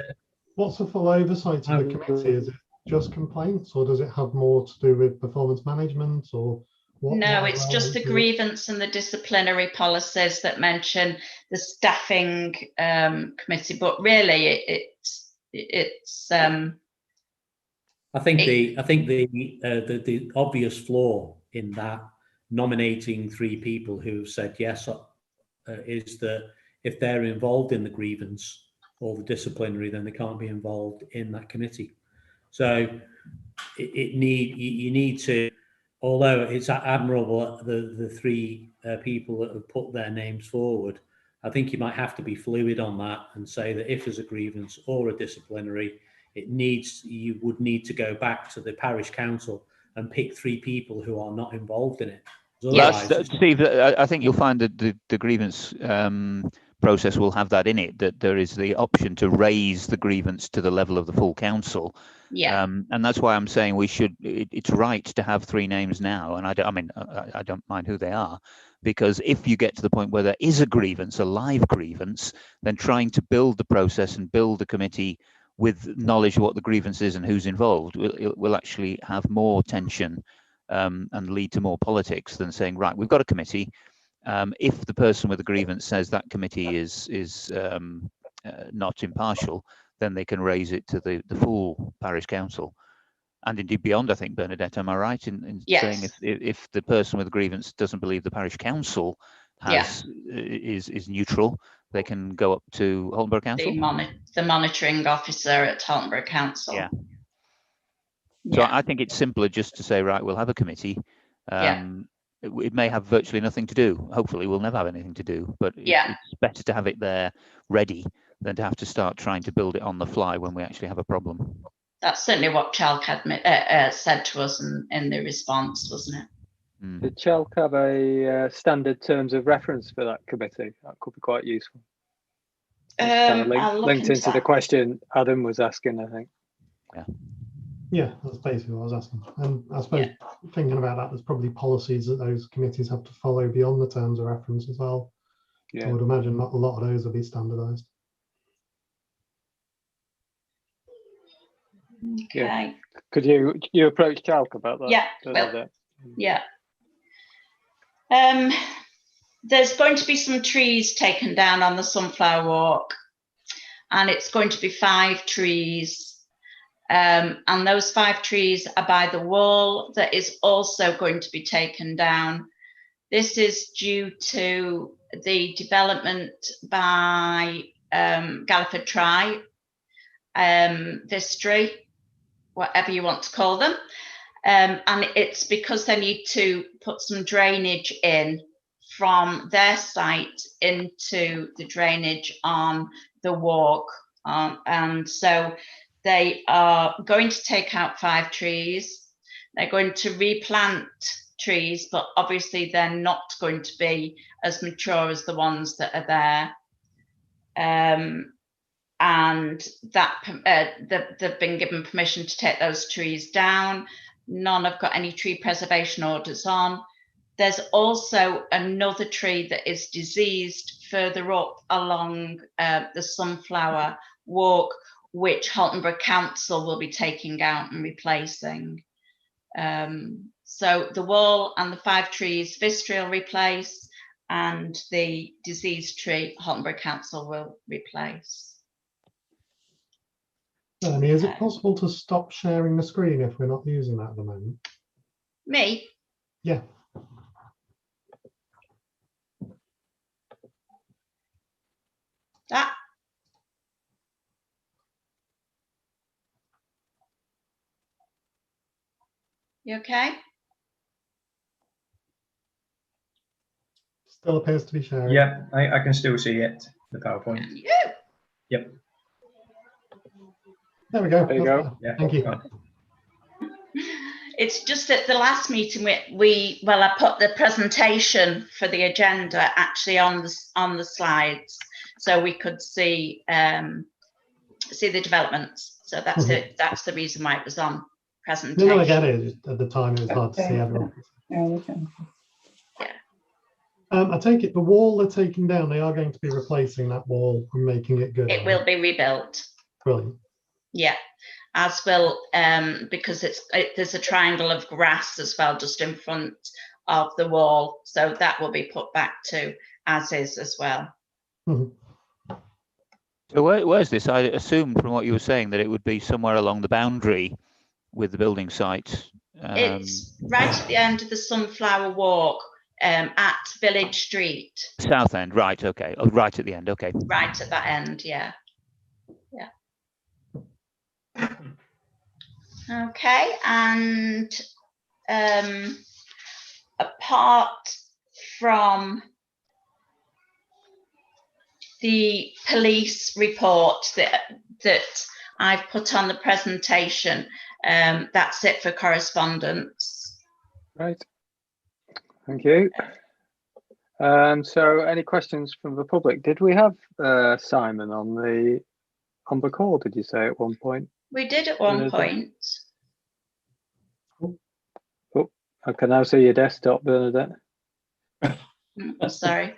What's the full oversight of the committee? Is it just complaints, or does it have more to do with performance management, or what? No, it's just the grievance and the disciplinary policies that mention the staffing committee, but really it's I think the obvious flaw in that nominating 3 people who said yes is that if they're involved in the grievance or the disciplinary, then they can't be involved in that committee. So you need to, although it's admirable the 3 people that have put their names forward, I think you might have to be fluid on that and say that if there's a grievance or a disciplinary, you would need to go back to the parish council and pick 3 people who are not involved in it. Yes, Steve, I think you'll find that the grievance process will have that in it, that there is the option to raise the grievance to the level of the full council. Yeah. And that's why I'm saying it's right to have 3 names now. And I don't mind who they are, because if you get to the point where there is a grievance, a live grievance, then trying to build the process and build a committee with knowledge of what the grievance is and who's involved will actually have more tension and lead to more politics than saying, right, we've got a committee. If the person with the grievance says that committee is not impartial, then they can raise it to the full parish council. And indeed beyond, I think, Bernadette, am I right in saying if the person with the grievance doesn't believe the parish council is neutral, they can go up to Holton Council? The monitoring officer at Holton Council. Yeah. So I think it's simpler just to say, right, we'll have a committee. It may have virtually nothing to do. Hopefully we'll never have anything to do, but it's better to have it there ready than to have to start trying to build it on the fly when we actually have a problem. That's certainly what Chalk said to us in the response, wasn't it? Did Chalk have a standard terms of reference for that committee? That could be quite useful. Kind of linked into the question Adam was asking, I think. Yeah, that's basically what I was asking. And I suppose thinking about that, there's probably policies that those committees have to follow beyond the terms of reference as well. I would imagine not a lot of those will be standardised. Okay. Could you approach Chalk about that? There's going to be some trees taken down on the Sunflower Walk, and it's going to be 5 trees. And those 5 trees are by the wall that is also going to be taken down. This is due to the development by Galliford Try, Vistry, whatever you want to call them. And it's because they need to put some drainage in from their site into the drainage on the walk. And so they are going to take out 5 trees. They're going to replant trees, but obviously they're not going to be as mature as the ones that are there. And that they've been given permission to take those trees down. None have got any tree preservation orders on. There's also another tree that is diseased further up along the Sunflower Walk, which Holton Council will be taking out and replacing. So the wall and the 5 trees Vistry will replace, and the diseased tree Holton Council will replace. Bernie, is it possible to stop sharing the screen if we're not using that at the moment? Me? Yeah. That? You okay? Still appears to be sharing. Yeah, I can still see it, the PowerPoint. Yeah. Yep. There we go. There you That's go. better. Yeah. Thank you. It's just at the last meeting I put the presentation for the agenda actually on the slides, so we could see the developments. So that's it. That's the reason why it was on presentation. No, I get it. Just at the time, it was hard to see everyone. I take it the wall they're taking down, they are going to be replacing that wall and making it good. It will be rebuilt. Brilliant. Yeah, as will because there's a triangle of grass as well just in front of the wall, so that will be put back to as is as well. So where's this? I assumed from what you were saying that it would be somewhere along the boundary with the building site. It's right at the end of the Sunflower Walk at Village Street. South end, right? Okay. Oh, right at the end. Okay. Right at that end, yeah. Okay, and apart from the police report that I've put on the presentation, that's it for correspondence. Right. Thank you. So any questions from the public? Did we have Simon on the call, did you say, at one point? We did at one point. Oh, I can now see your desktop, Bernadette. Sorry.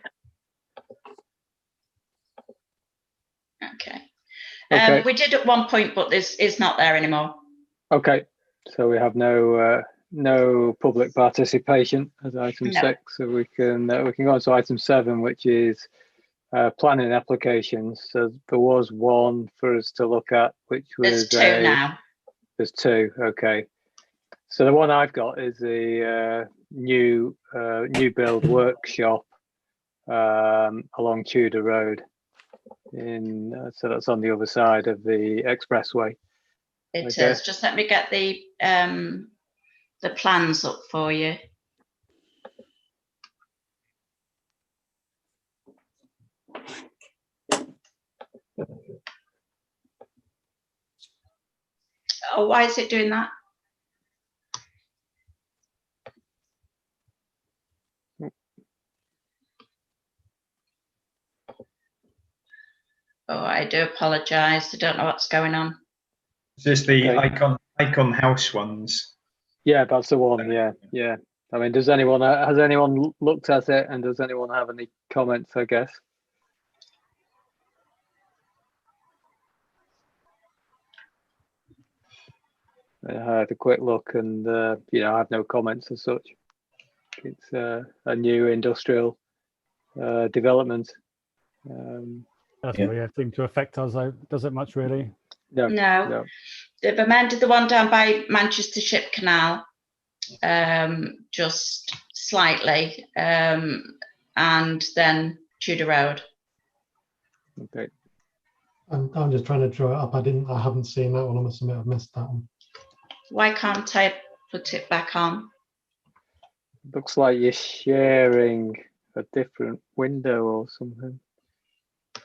Okay. Okay. We did at one point, but this is not there anymore. Okay, so we have no public participation as item 6, so we can go on to item 7, which is planning applications. So there was one for us to look at, which was there's 2 now. There's 2. Okay, so the one I've got is the new build workshop along Tudor Road. So that's on the other side of the expressway. It is. Just let me get the plans up for you. Oh, why is it doing that? Oh, I do apologise. I don't know what's going on. Is this the icon house ones? Yeah, that's the one. Yeah. I mean, has anyone looked at it, and does anyone have any comments, I guess? I had a quick look, and I have no comments as such. It's a new industrial development. Doesn't really seem to affect us, though, does it much really? No. They've amended the one down by Manchester Ship Canal just slightly, and then Tudor Road. Okay. I'm just trying to draw it up. I haven't seen that one. I must admit I've missed that one. Why can't I put it back on? Looks like you're sharing a different window or something. I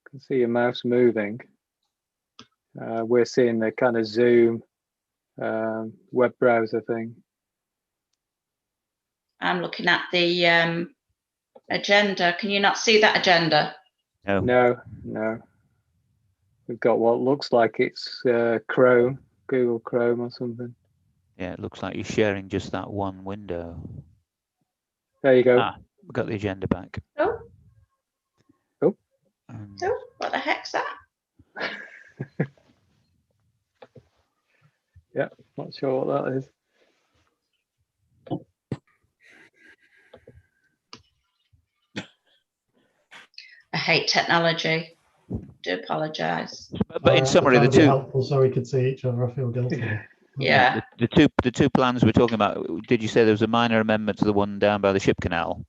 can see your mouse moving. We're seeing the kind of Zoom web browser thing. I'm looking at the agenda. Can you not see that agenda? No. We've got what looks like it's Chrome, Google Chrome or something. Yeah, it looks like you're sharing just that one window. There you go. We've got the agenda back. Oh, what the heck's that? Yeah, not sure what that is. I hate technology. Do apologise. But in summary, the two helpful so we could see each other. I feel guilty. Yeah. The two plans we're talking about. Did you say there was a minor amendment to the one down by the Ship Canal?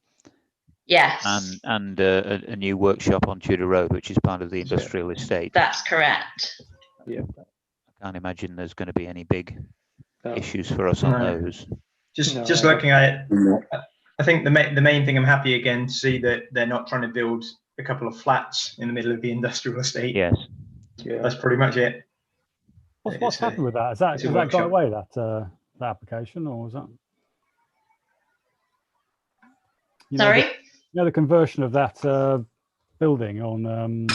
Yes. And a new workshop on Tudor Road, which is part of the industrial estate. That's correct. Yeah. I can't imagine there's going to be any big issues for us on those. Just looking at it, I think the main thing, I'm happy again to see that they're not trying to build a couple of flats in the middle of the industrial estate. Yes. Yeah. That's pretty much it. What's happened with that? Has that gone workshop. away, that application, or was that? Sorry? The conversion of that building on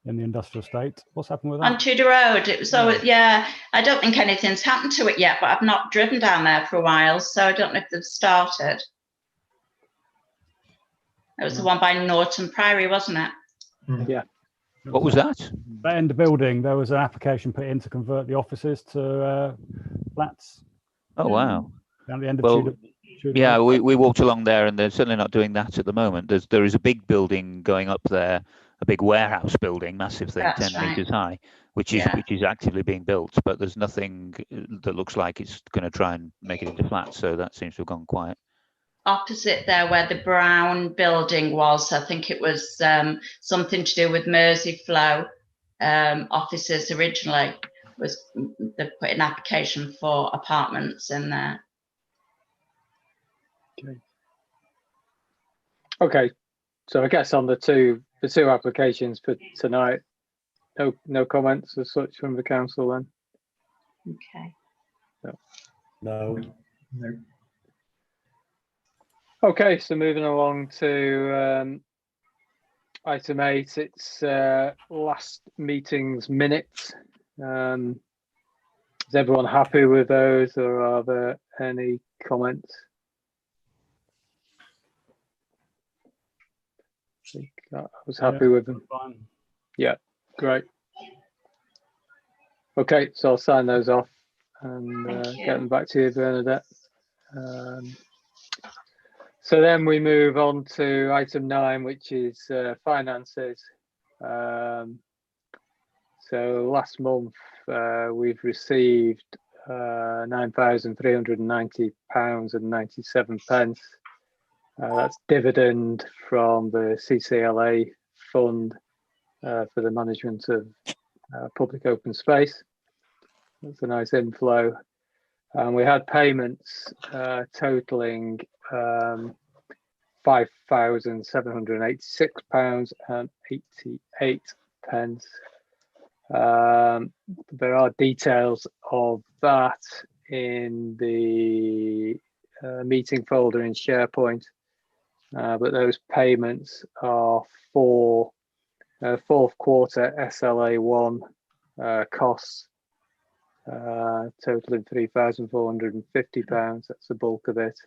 in the industrial estate. What's happened with that? On Tudor Road. It was always, yeah, I don't think anything's happened to it yet, but I've not driven down there for a while, so I don't know if they've started. It was the one by Norton Priory, wasn't it? Yeah. What was that? That end building, there was an application put in to convert the offices to flats. Oh, wow. Down the end of Well, Tudor yeah, Road. we walked along there, and they're certainly not doing that at the moment. There is a big building going up there, a big warehouse building, massive thing, That's 10 right. meters high, which is actively being built. But there's nothing that looks like it's going to try and make it into flats. So that seems to have gone quiet. Opposite there where the brown building was, I think it was something to do with Merseyflow offices originally, was they put an application for apartments in there. Okay, so I guess on the two applications for tonight, no comments as such from the council then. Okay. No. Okay, so moving along to item 8, it's last meeting's minutes. Is everyone happy with those, or are there any comments? I was happy with them. Fine. Yeah, great. Okay, so I'll sign those off and get them back to you, Bernadette. So then we move on to item 9, which is finances. So last month we've received £9,390.97. That's dividend from the CCLA fund for the management of public open space. That's a nice inflow. And we had payments totaling £5,786.88. There are details of that in the meeting folder in SharePoint, but those payments are for fourth quarter SLA1 costs, totaling £3,450. That's the bulk of it.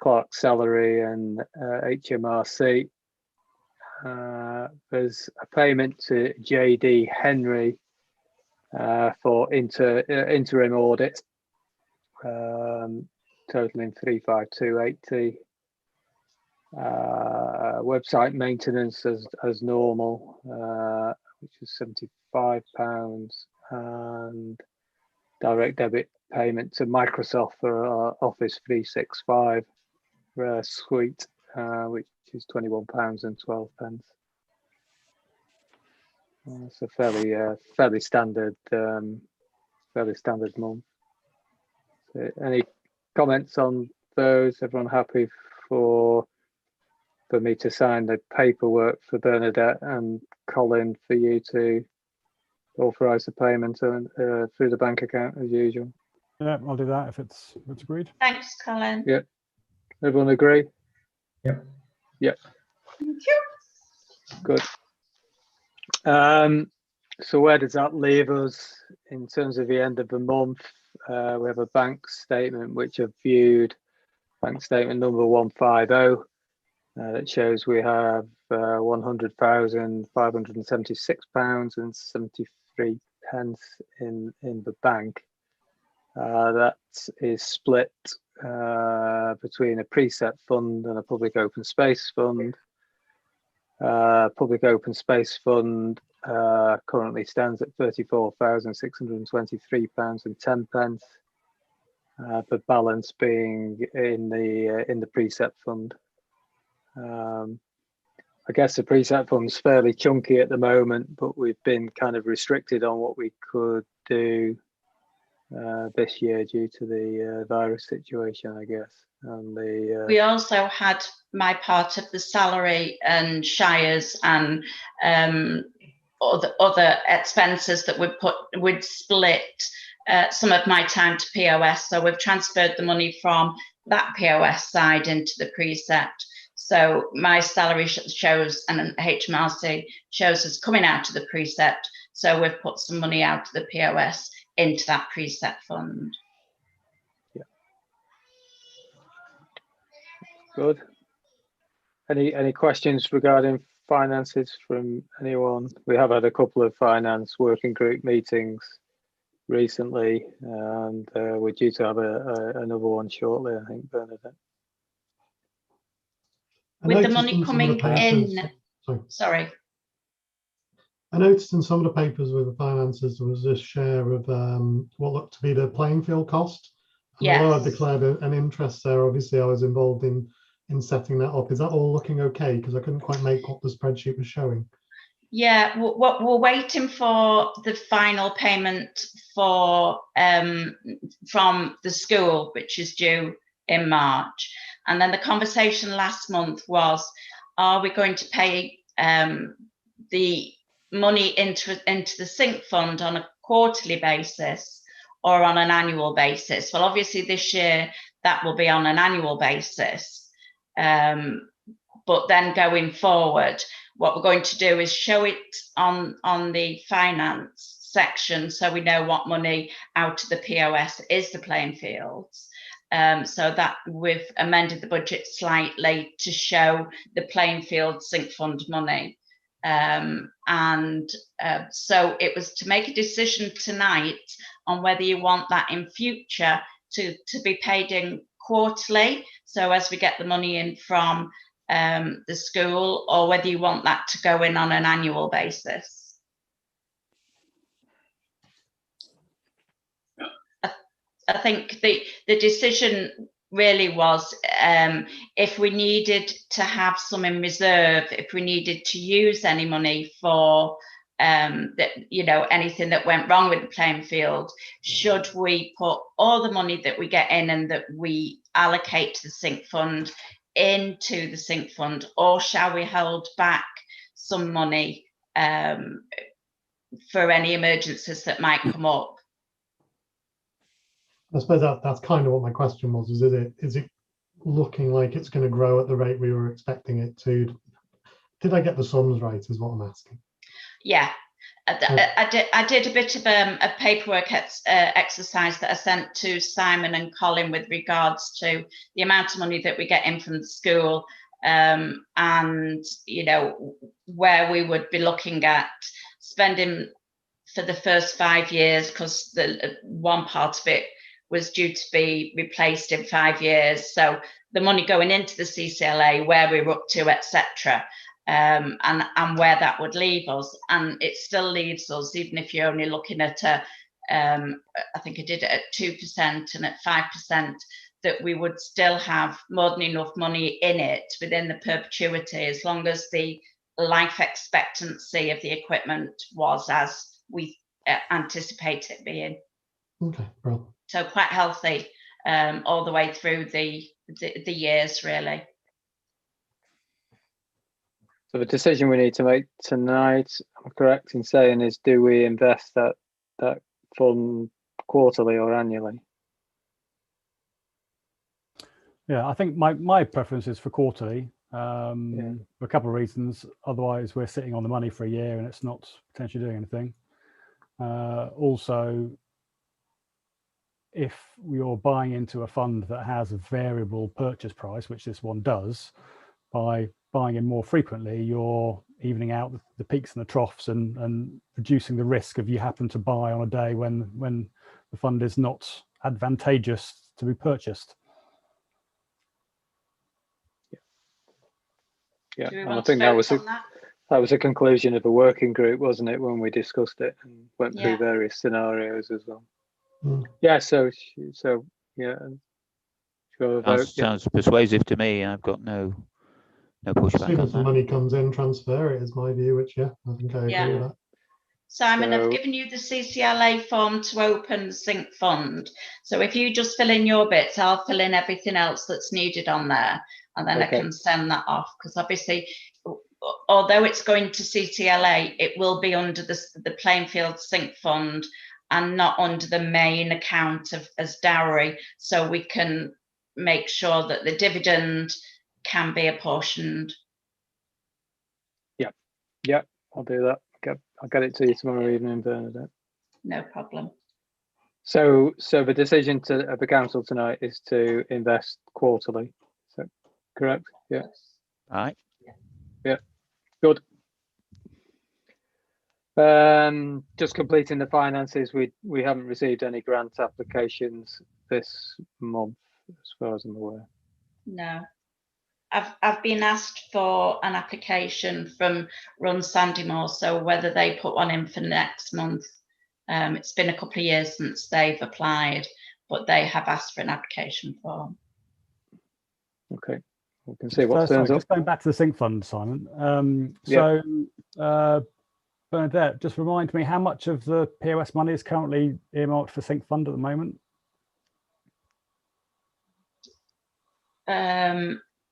Clerk salary and HMRC. There's a payment to JD Henry for interim audit, totaling £352.80. Website maintenance as normal, which is £75, and direct debit payment to Microsoft for Office 365 suite, which is £21.12. It's a fairly standard month. So any comments on those? Everyone happy for me to sign the paperwork for Bernadette and Colin for you to authorise the payment through the bank account as usual? Yeah, I'll do that if it's agreed. Thanks, Colin. Yeah. Everyone agree? Yep. Yep. Thank you. Good. So where does that leave us in terms of the end of the month? We have a bank statement which I've viewed, bank statement number 150. That shows we have £100,576.73 in the bank. That is split between a preset fund and a public open space fund. Public open space fund currently stands at £34,623.10. The balance being in the preset fund. I guess the preset fund's fairly chunky at the moment, but we've been kind of restricted on what we could do this year due to the virus situation, I guess. And the we also had my part of the salary and shires and other expenses that we'd split some of my time to POS. So we've transferred the money from that POS side into the precept. So my salary shows and HMRC shows us coming out of the precept. So we've put some money out of the POS into that precept fund. Yeah. Good. Any questions regarding finances from anyone? We have had a couple of finance working group meetings recently, and we're due to have another one shortly, I think, Bernadette. With the money coming in, sorry. I noticed in some of the papers with the finances, there was a share of what looked to be the playing field cost. And yes. Although I declared an interest there, obviously I was involved in setting that up. Is that all looking okay? Because I couldn't quite make what the spreadsheet was showing. Yeah, we're waiting for the final payment for from the school, which is due in March. And then the conversation last month was, are we going to pay the money into the sync fund on a quarterly basis or on an annual basis? Well, obviously this year that will be on an annual basis. But then going forward, what we're going to do is show it on the finance section so we know what money out of the POS is the playing fields. So that we've amended the budget slightly to show the playing field sync fund money. So it was to make a decision tonight on whether you want that in future to be paid in quarterly, so as we get the money in from the school, or whether you want that to go in on an annual basis. I think the decision really was if we needed to have some in reserve, if we needed to use any money for anything that went wrong with the playing field, should we put all the money that we get in and that we allocate to the sync fund into the sync fund, or shall we hold back some money for any emergencies that might come up? I suppose that's kind of what my question was. Is it looking like it's going to grow at the rate we were expecting it to? Did I get the sums right? Is what I'm asking. Yeah, I did a bit of a paperwork exercise that I sent to Simon and Colin with regards to the amount of money that we get in from the school, and where we would be looking at spending for the first 5 years, because the one part of it was due to be replaced in 5 years. So the money going into the CCLA, where we were up to, etc. And where that would leave us. And it still leaves us, even if you're only looking at I think I did it at 2% and at 5%, that we would still have more than enough money in it within the perpetuity, as long as the life expectancy of the equipment was as we anticipate it being. Okay, well. So quite healthy all the way through the years, really. So the decision we need to make tonight, I'm correct in saying, is do we invest that fund quarterly or annually? Yeah, I think my preference is for quarterly, for a couple of reasons. Otherwise, we're sitting on the money for a year and it's not potentially doing anything. Also, if you're buying into a fund that has a variable purchase price, which this one does, by buying in more frequently, you're evening out the peaks and the troughs and reducing the risk of you happen to buy on a day when the fund is not advantageous to be purchased. Yeah, and I think that was a conclusion of a working group, wasn't it, when we discussed it and went through various scenarios as well. Yeah, so yeah. Sounds persuasive to me. I've got no pushback on that. As soon as the money comes in, transfer it is my view, which I think I agree with that. Simon, I've So- given you the CCLA form to open the sync fund. So if you just fill in your bits, I'll fill in everything else that's needed on there, and then I Okay. can send that off. Because obviously, although it's going to CCLA, it will be under the Plainfield sync fund and not under the main account as dowry. So we can make sure that the dividend can be apportioned. Yeah, I'll do that. I'll get it to you tomorrow evening, Bernadette. No problem. So the decision of the council tonight is to invest quarterly. Is that correct? Yeah. All right. Good. Just completing the finances. We haven't received any grant applications this month, as far as I'm aware. No. I've been asked for an application from Run Sandymore, so whether they put one in for next month. It's been a couple of years since they've applied, but they have asked for an application form. Okay, we can see what turns Sorry, up. just going back to the sync fund, Simon. Yeah. So Bernadette, just remind me how much of the POS money is currently earmarked for sync fund at the moment?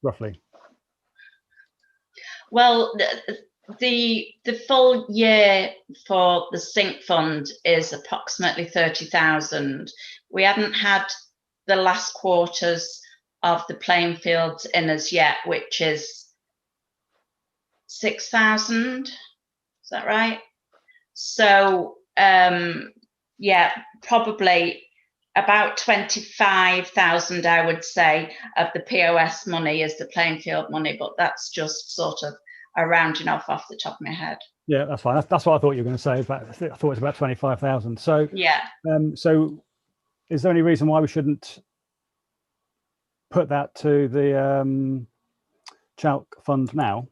Roughly. Well, the full year for the sync fund is approximately 30,000. We haven't had the last quarters of the Plainfield in as yet, which is 6,000. Is that right? So yeah, probably about 25,000, I would say, of the POS money is the Plainfield money, but that's just sort of a rounding off the top of my head. Yeah, that's fine. That's what I thought you were going to say. But I thought it was about 25,000. So yeah. So is there any reason why we shouldn't put that to the Chalk fund now?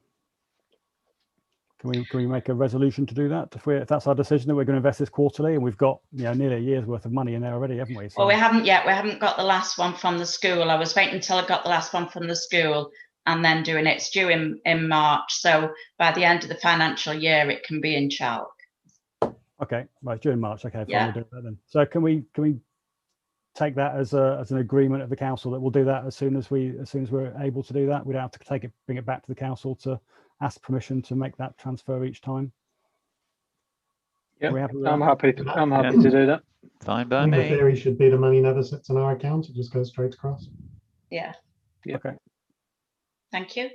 Can we make a resolution to do that? If that's our decision that we're going to invest this quarterly, and we've got nearly a year's worth of money in there already, haven't we? So, well, we haven't yet. We haven't got the last one from the school. I was waiting until I got the last one from the school and then doing it. It's due in March. So by the end of the financial year, it can be in Chalk. Okay, right, during March. Okay, fine, Yeah. we'll do that then. So can we take that as an agreement of the council that we'll do that as soon as we're able to do that? We don't have to bring it back to the council to ask permission to make that transfer each time. Yeah, I'm happy to do that. Fine by The me. theory should be the money never sits in our account; it just goes straight across. Yeah. Okay. Thank you.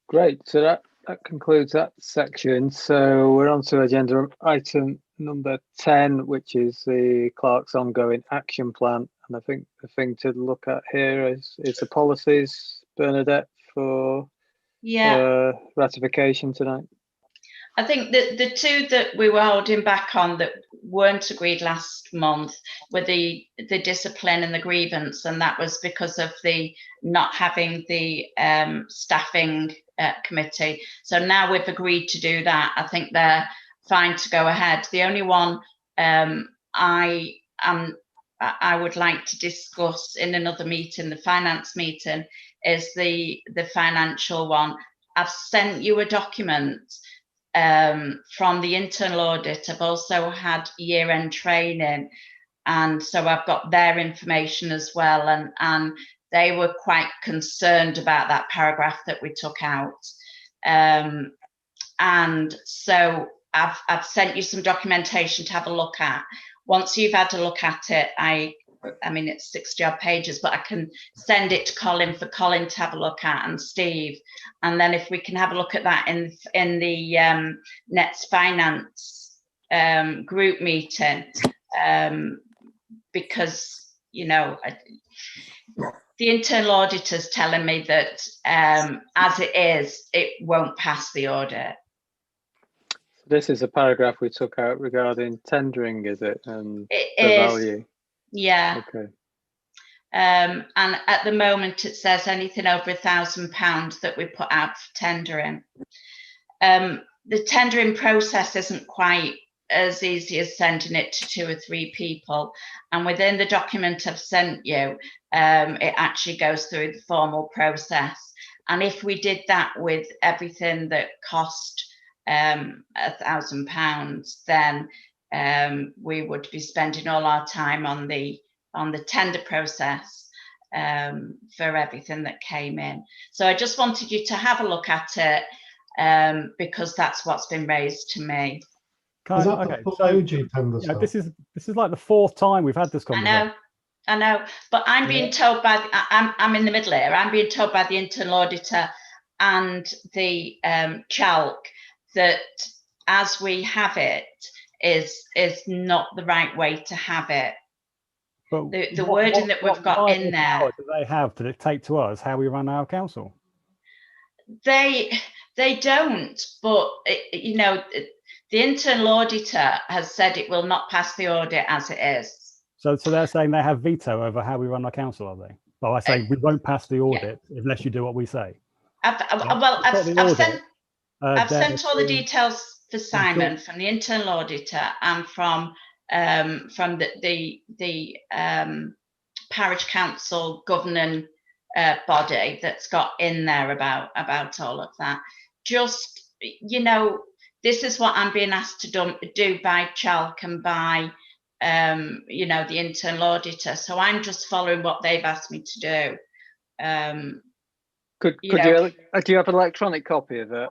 Great. So that concludes that section. So we're on to agenda item number 10, which is the clerk's ongoing action plan. And I think the thing to look at here is the policies, Bernadette, for ratification tonight. I think that the two that we were holding back on that weren't agreed last month were the discipline and the grievance, and that was because of the not having the staffing committee. So now we've agreed to do that. I think they're fine to go ahead. The only one I would like to discuss in another meeting, the finance meeting, is the financial one. I've sent you a document from the internal audit. I've also had year-end training, and so I've got their information as well, and they were quite concerned about that paragraph that we took out, and so I've sent you some documentation to have a look at. Once you've had a look at it, I mean, it's 60 odd pages, but I can send it to Colin for Colin to have a look at, and Steve. And then if we can have a look at that in the Nets Finance group meeting, because, the internal auditor's telling me that as it is, it won't pass the audit. This is a paragraph we took out regarding tendering, is it? And it the is. value. Yeah. Okay. And at the moment it says anything over £1,000 that we put out for tendering. The tendering process isn't quite as easy as sending it to 2 or 3 people, and within the document I've sent you, it actually goes through the formal process, And if we did that with everything that cost £1,000, then we would be spending all our time on the tender process for everything that came in. So I just wanted you to have a look at it because that's what's been raised to me. Is that the full OG tender stuff? This is like the 4th time we've had this conversation. I know, but I'm being told by I'm in the middle here. I'm being told by the internal auditor and the CHALC that as we have it is not the right way to have it. But the wording that we've got in there. What do they have to dictate to us how we run our council? They don't, but you know, the internal auditor has said it will not pass the audit as it is. So they're saying they have veto over how we run our council, are they? Well, I say we won't pass the audit unless you do what we say. I've sent all the details for Simon from the internal auditor and from the parish council governing body that's got in there about all of that. Just, you know, this is what I'm being asked to do by CHALC and by you know, the internal auditor. So I'm just following what they've asked me to do. Do you have an electronic copy of that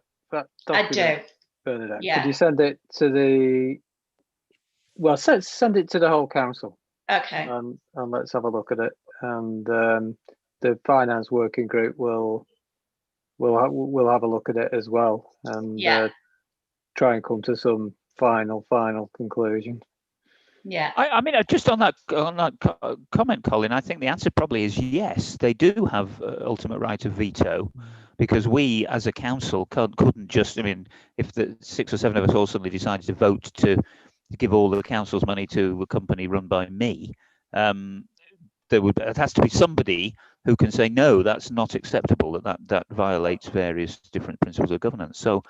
document? I do. Bernadette? Yeah. Could you send it to send it to the whole council? Okay. And let's have a look at it. And the finance working group will have a look at it as well, and try and come to some final conclusion. Yeah. I mean, just on that comment, Colin, I think the answer probably is yes. They do have ultimate right of veto, because we, as a council, couldn't just. I mean, if the 6 or 7 of us all suddenly decided to vote to give all the council's money to a company run by me, it has to be somebody who can say no, that's not acceptable. That violates various different principles of governance. So,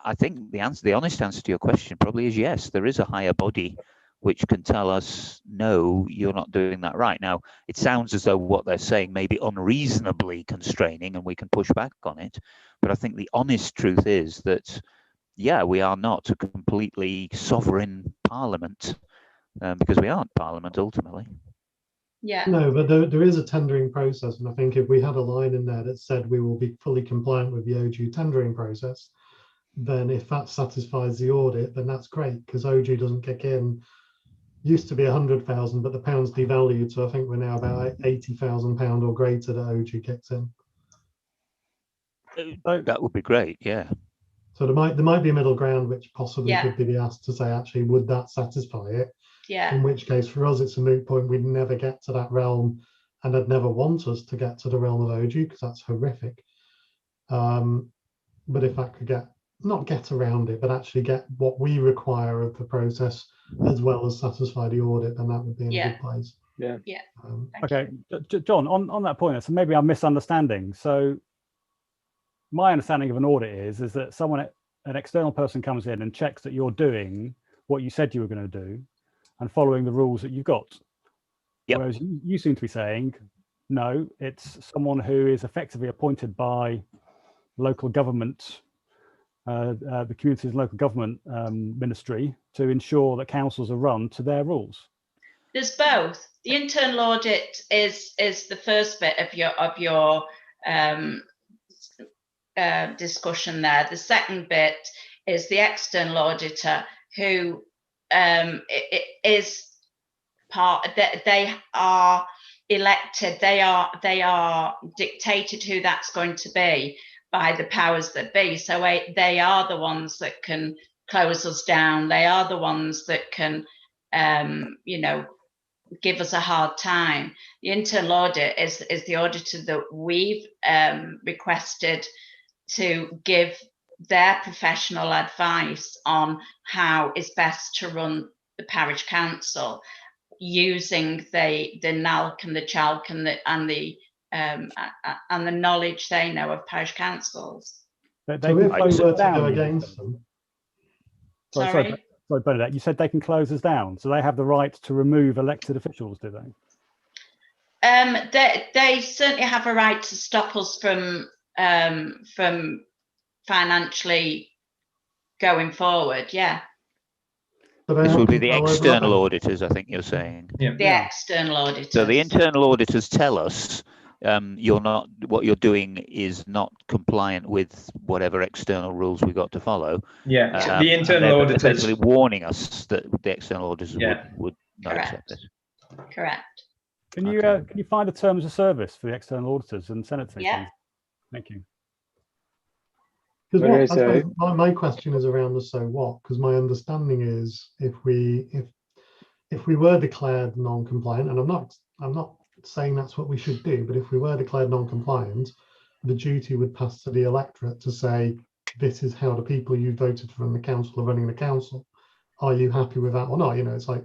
I think the honest answer to your question probably is yes. There is a higher body which can tell us, no, you're not doing that right. Now, it sounds as though what they're saying may be unreasonably constraining and we can push back on it. But I think the honest truth is that, yeah, we are not a completely sovereign parliament, because we aren't parliament ultimately. Yeah. No, but there is a tendering process. And I think if we had a line in there that said we will be fully compliant with the OG tendering process, then if that satisfies the audit, then that's great, because OG doesn't kick in. Used to be 100,000, but the pound's devalued, so I think we're now about £80,000 or greater that OG kicks in. That would be great, yeah. So there might be a middle ground, which possibly could be the ask to say, actually, would that satisfy it? Yeah. In which case, for us, it's a moot point. We'd never get to that realm, and I'd never want us to get to the realm of OG, because that's horrific. But if that could not get around it, but actually get what we require of the process, as well as satisfy the audit, then that would be in a good place. Yeah. Yeah. Okay, John, on that point, so maybe I'm misunderstanding. So my understanding of an audit is that an external person comes in and checks that you're doing what you said you were going to do and following the rules that you've got. Yep. Whereas you seem to be saying, no, it's someone who is effectively appointed by local government, the community's local government ministry, to ensure that councils are run to their rules. There's both. The internal audit is the first bit of your discussion there. The second bit is the external auditor, who is part that they are elected. They are dictated who that's going to be by the powers that be. So they are the ones that can close us down. They are the ones that can, you know, give us a hard time. The internal audit is the auditor that we've requested to give their professional advice on how it's best to run the parish council, using the NALC and the CHALC and the knowledge they know of parish councils. So if we were to go against them. Sorry, Bernadette, you said they can close us down, so they have the right to remove elected officials, do they? They certainly have a right to stop us from from financially going forward. Yeah, But I This have would be the control over external other- auditors, I think you're saying. Yeah. the external auditors. So the internal auditors tell us you're not, what you're doing is not compliant with whatever external rules we've got to follow. Yeah. So And the internal they're auditors. effectively warning us that the external auditors Yeah. would not Correct. accept this. Correct. Can you Okay. can you find the terms of service for the external auditors and send it to me, Yeah. please? Thank you. Because There is I suppose my question is around the so what, because my understanding is if we were declared non-compliant, and I'm not saying that's what we should do, but if we were declared non-compliant, the duty would pass to the electorate to say, this is how the people you voted for in the council are running the council. Are you happy with that or not? You know, it's like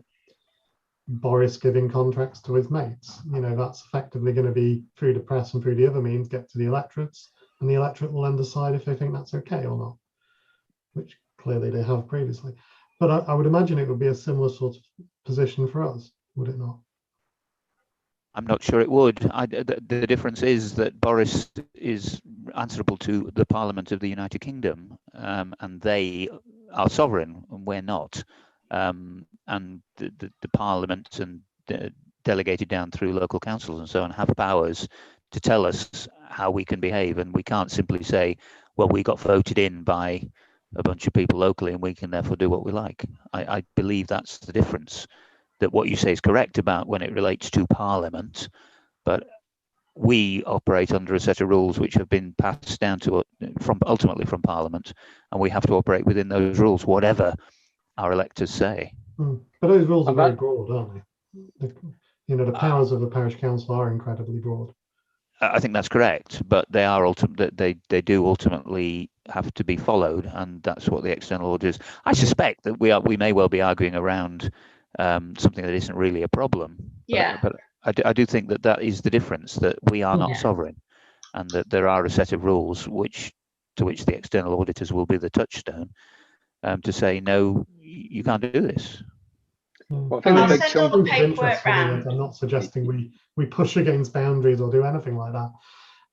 Boris giving contracts to his mates. You know, that's effectively going to be through the press and through the other means, get to the electorates, and the electorate will then decide if they think that's okay or not, which clearly they have previously. But I would imagine it would be a similar sort of position for us, would it not? I'm not sure it would. The difference is that Boris is answerable to the Parliament of the United Kingdom, and they are sovereign, and we're not. And the Parliament and delegated down through local councils and so on have powers to tell us how we can behave, and we can't simply say, well, we got voted in by a bunch of people locally and we can therefore do what we like. I believe that's the difference. That what you say is correct about when it relates to Parliament, but we operate under a set of rules which have been passed down to ultimately from Parliament, and we have to operate within those rules, whatever our electors say. But those rules are very broad, aren't they? You know, the powers of the parish council are incredibly broad. I think that's correct, but they are they do ultimately have to be followed, and that's what the external auditors. I suspect that we may well be arguing around something that isn't really a problem. Yeah. But I do think that is the difference, that we are not sovereign, and that there are a set of rules to which the external auditors will be the touchstone to say, no, you can't do this. Well, I'll send all the paperwork round. I'm not suggesting we push against boundaries or do anything like that.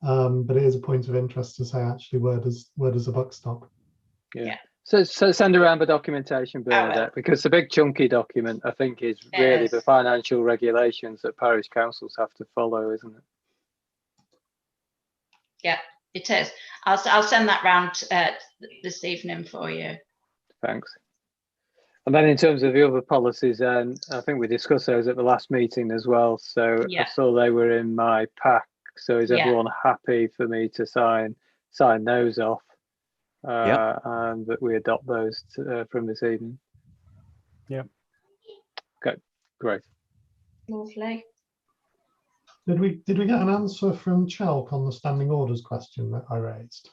But it is a point of interest to say, actually, where does the buck stop? Yeah. So send around the documentation, Bernadette, because the big chunky document, I think, is really the financial regulations that parish councils have to follow, isn't it? Yeah, it is. I'll send that round this evening for you. Thanks. And then in terms of the other policies, I think we discussed those at the last meeting as well. So I saw they were in my pack. So is everyone happy for me to sign those off? And that we adopt those from this evening? Yeah. Okay, great. Lovely. Did we get an answer from Chalk on the standing orders question that I raised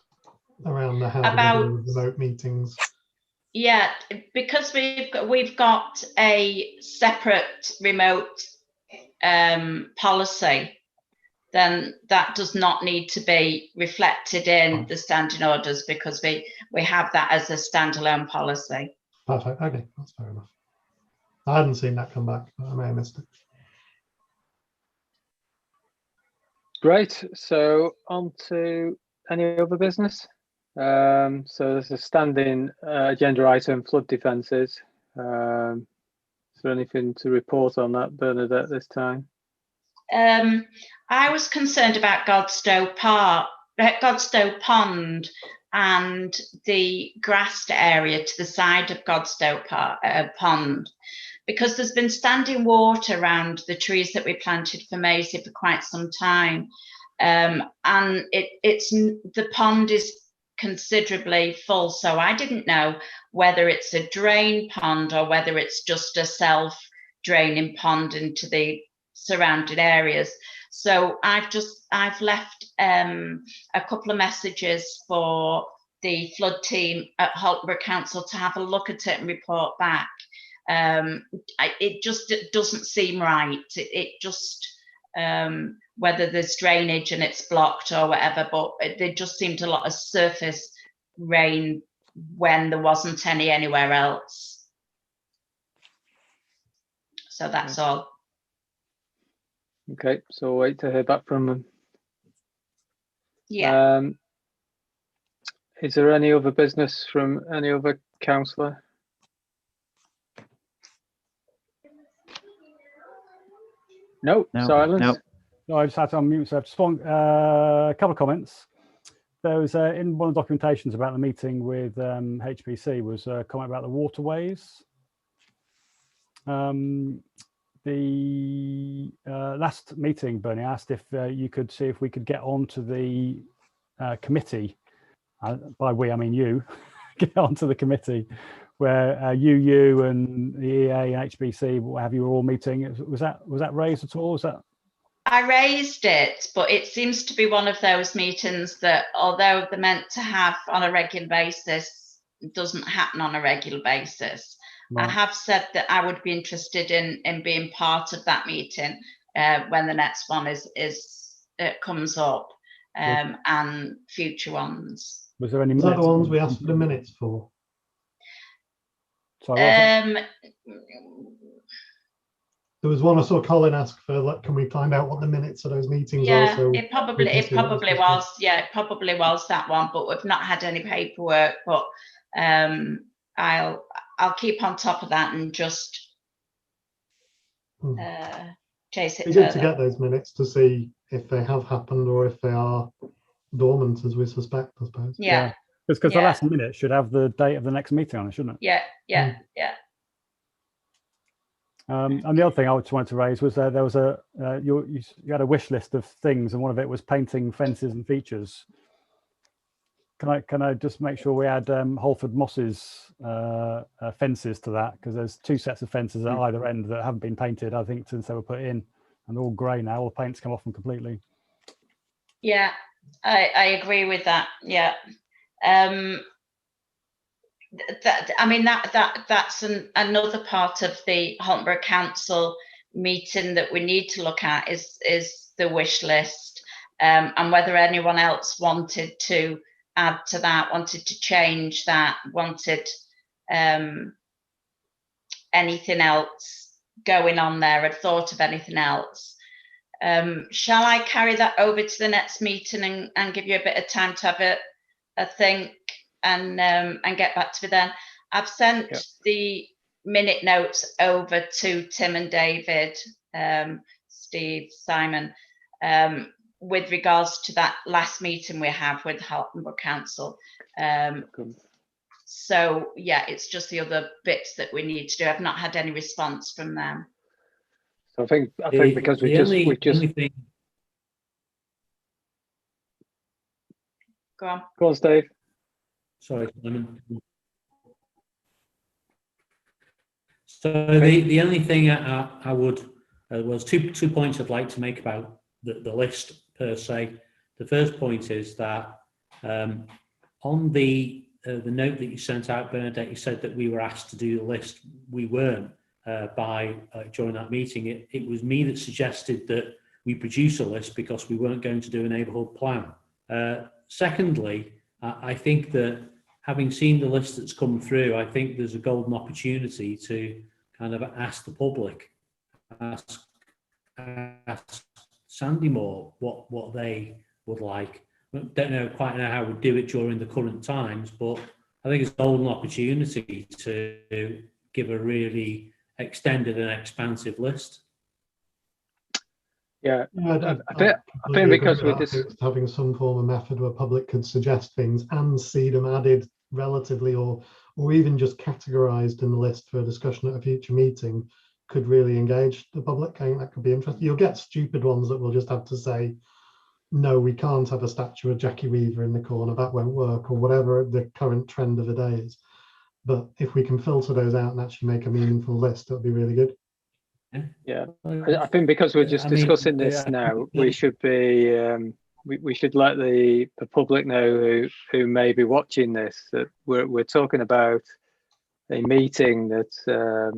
around the how about remote meetings? Yeah, because we've got a separate remote policy, then that does not need to be reflected in the standing orders, because we have that as a standalone policy. Perfect. Okay, that's fair enough. I hadn't seen that come back, but I may have missed it. Great. So on to any other business. So there's a standing agenda item, flood defences. Is there anything to report on that, Bernadette, this time? I was concerned about Godstow Pond and the grassed area to the side of Godstow Pond, because there's been standing water around the trees that we planted for Maisie for quite some time, and the pond is considerably full, so I didn't know whether it's a drain pond or whether it's just a self-draining pond into the surrounding areas. So I've left a couple of messages for the flood team at Haltborough Council to have a look at it and report back. It doesn't seem right. It just whether there's drainage and it's blocked or whatever, but there just seemed a lot of surface rain when there wasn't any anywhere else. So that's all. Okay, so we'll wait to hear back from them. Yeah. Is there any other business from any other councillor? No, No, silence. no. No, I just had to unmute. So I've just a couple of comments. There was in one of the documentations about the meeting with HPC was a comment about the waterways. The last meeting, Bernie asked if you could see if we could get onto the committee. By we, I mean you. Get onto the committee where UU and the EA and HBC, what have you, all meeting. Was that raised at all? Was that? I raised it, but it seems to be one of those meetings that, although they're meant to have on a regular basis, doesn't happen on a regular basis. Right. I have said that I would be interested in being part of that meeting when the next one comes up, and future ones. Was there any minutes? Are the ones we asked for the minutes for? Sorry, there was one I saw Colin ask for, like, can we find out what the minutes of those meetings are? So it probably was. Yeah, it probably was that one, but we've not had any paperwork. But I'll keep on top of that and just chase it. It's good to get those minutes to see if they have happened or if they are dormant, as we suspect, I suppose. Yeah. Because the last minute should have the date of the next meeting on it, shouldn't it? Yeah. And the other thing I just wanted to raise was there was you had a wish list of things, and one of it was painting fences and features. Can I just make sure we add Holford Moss's fences to that, because there's 2 sets of fences at either end that haven't been painted, I think, since they were put in, and they're all grey now. All the paint's come off them completely. Yeah, I agree with that. Yeah. That's another part of the Halton Borough Council meeting that we need to look at is the wish list, and whether anyone else wanted to add to that, wanted to change that, wanted anything else going on there, had thought of anything else. Shall I carry that over to the next meeting and give you a bit of time to have a think and get back to me then? I've sent the minute notes over to Tim and David, Steve, Simon, with regards to that last meeting we have with Halton Borough Council. So yeah, it's just the other bits that we need to do. I've not had any response from them. So I think because we just go on. Go on, Steve. Sorry, Simon. So the only thing I would was two points I'd like to make about the list per se. The first point is that on the note that you sent out, Bernadette, you said that we were asked to do the list. We weren't during that meeting. It was me that suggested that we produce a list because we weren't going to do a neighbourhood plan. Secondly, I think that having seen the list that's come through, I think there's a golden opportunity to kind of ask the public, ask Sandymore what they would like. I don't quite know how we'd do it during the current times, but I think it's a golden opportunity to give a really extended and expansive list. Yeah, I think because we're just having some form of method where public could suggest things and see them added relatively or even just categorized in the list for a discussion at a future meeting could really engage the public. I think that could be interesting. You'll get stupid ones that will just have to say, no, we can't have a statue of Jackie Weaver in the corner, that won't work, or whatever the current trend of the day is. But if we can filter those out and actually make a meaningful list, it'll be really good. Yeah, I think because we're just discussing this now, we should be we should let the public know who may be watching this that we're talking about a meeting that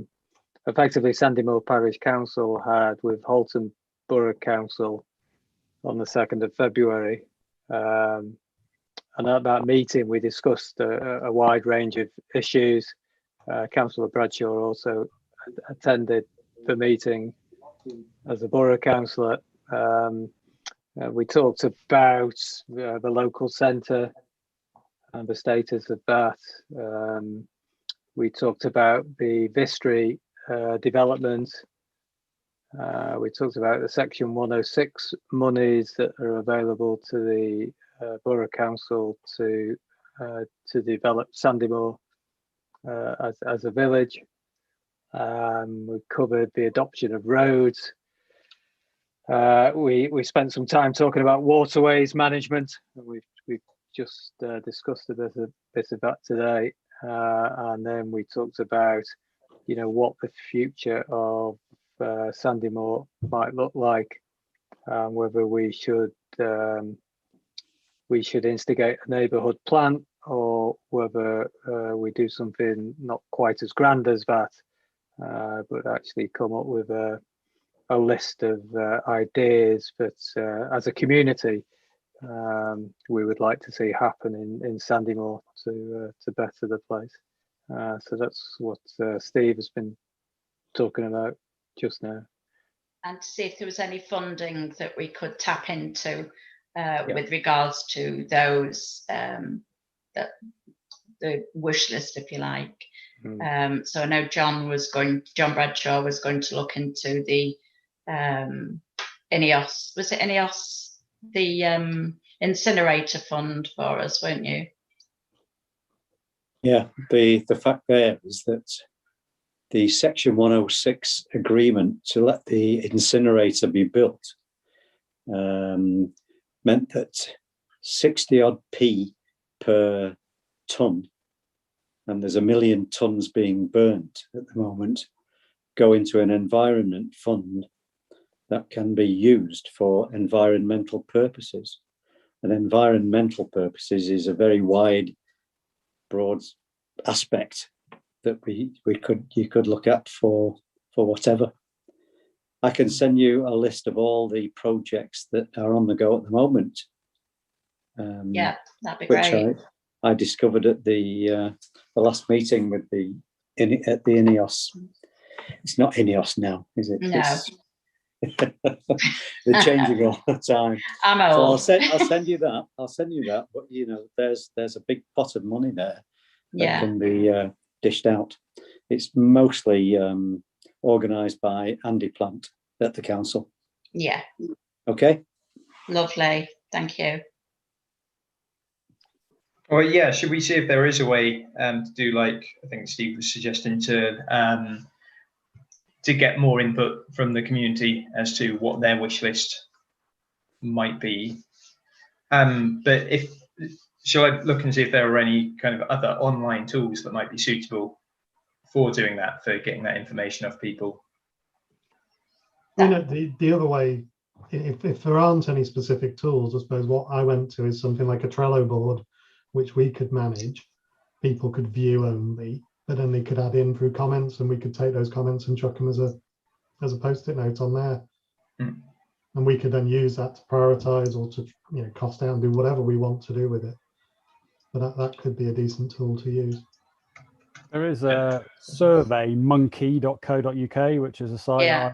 effectively Sandymore Parish Council had with Halton Borough Council on the 2nd of February. And at that meeting, we discussed a wide range of issues. Councillor Bradshaw also attended the meeting as a borough councillor. We talked about the local centre, and the status of that. We talked about the Vistry development. We talked about the Section 106 monies that are available to the Borough Council to develop Sandymore as a village. We covered the adoption of roads. We spent some time talking about waterways management. We've just discussed a bit of that today, and then we talked about, what the future of Sandymore might look like, whether we should instigate a neighbourhood plan, or whether we do something not quite as grand as that, but actually come up with a list of ideas that, as a community, we would like to see happen in Sandymore to better the place. So that's what Steve has been talking about just now. And to see if there was any funding that we could tap into with regards to those, the wish list, if you like. So I know John Bradshaw was going to look into the INEOS, was it INEOS, the incinerator fund for us, weren't you? Yeah, the fact there is that the Section 106 agreement to let the incinerator be built meant that 60 odd p per tonne, and there's 1 million tonnes being burnt at the moment, go into an environment fund that can be used for environmental purposes. And environmental purposes is a very wide, broad aspect that you could look at for whatever. I can send you a list of all the projects that are on the go at the moment. Yeah, that'd be great. Which I discovered at the last meeting with at the INEOS. It's not INEOS now, is it? No. They're changing all the time. I'm old. So I'll send you that. I'll send you that. But there's a big pot of money there that can be dished out. It's mostly organised by Andy Plant at the council. Yeah. Okay. Lovely. Thank you. Well, yeah. Should we see if there is a way to do, like I think Steve was suggesting, to get more input from the community as to what their wish list might be. But shall I look and see if there are any kind of other online tools that might be suitable for doing that, for getting that information off people? The other way, if there aren't any specific tools, I suppose what I went to is something like a Trello board, which we could manage. People could view only, but then they could add in through comments, and we could take those comments and chuck them as a post-it note on there. And we could then use that to prioritize or to cost down, do whatever we want to do with it. But that could be a decent tool to use. There is a survey, monkey.co.uk, which is a site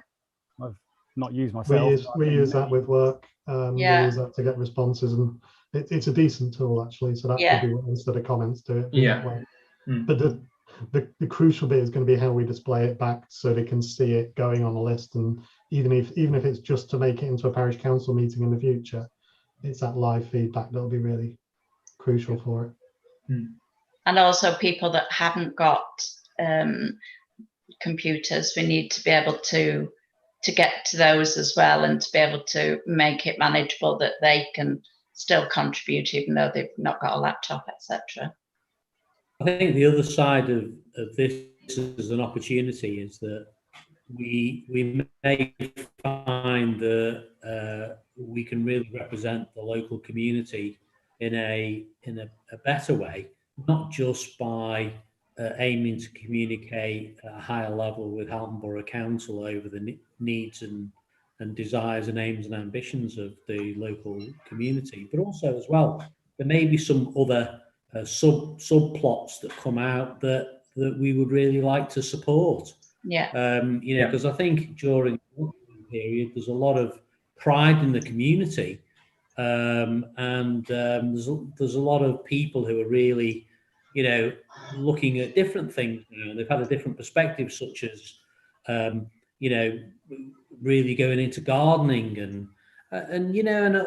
I've not used myself. We use that with work. We use that to get responses, and it's a decent tool actually. So that could be instead of comments, do it that way. But the crucial bit is going to be how we display it back so they can see it going on a list, and even if it's just to make it into a parish council meeting in the future, it's that live feedback that'll be really crucial for it. And also people that haven't got computers, we need to be able to get to those as well, and to be able to make it manageable that they can still contribute even though they've not got a laptop, etc. I think the other side of this as an opportunity is that we may find that we can really represent the local community in a better way, not just by aiming to communicate at a higher level with Halton Borough Council over the needs and desires and aims and ambitions of the local community, but also as well there may be some other subplots that come out that we would really like to support. Because I think during the period there's a lot of pride in the community There's a lot of people who are really, looking at different things. They've had a different perspective, such as, really going into gardening and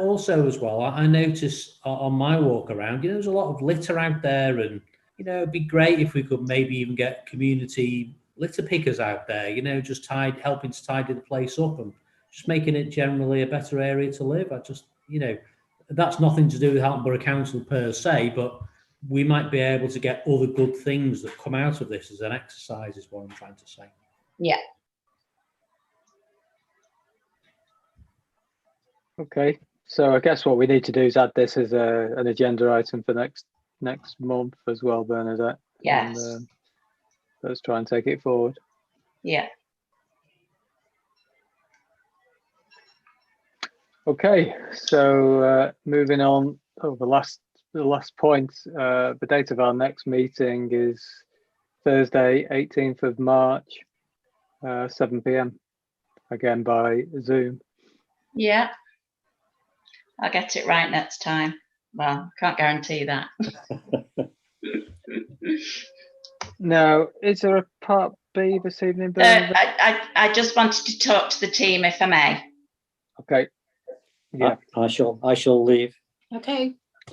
also as well, I notice on my walk around, there's a lot of litter out there, and it'd be great if we could maybe even get community litter pickers out there, just helping to tidy the place up and just making it generally a better area to live. That's nothing to do with Halton Borough Council per se, but we might be able to get other good things that come out of this as an exercise, is what I'm trying to say. Yeah. Okay, so I guess what we need to do is add this as an agenda item for next month as well, Bernadette. Yes. And, let's try and take it forward. Yeah. Okay, so moving on. The last point. The date of our next meeting is Thursday, 18th of March, 7 p.m. Again by Zoom. Yeah. I'll get it right next time. Well, can't guarantee that. Now, is there a part B this evening, Bernadette? I just wanted to talk to the team, if I may. Okay. Yeah. I shall leave. Okay.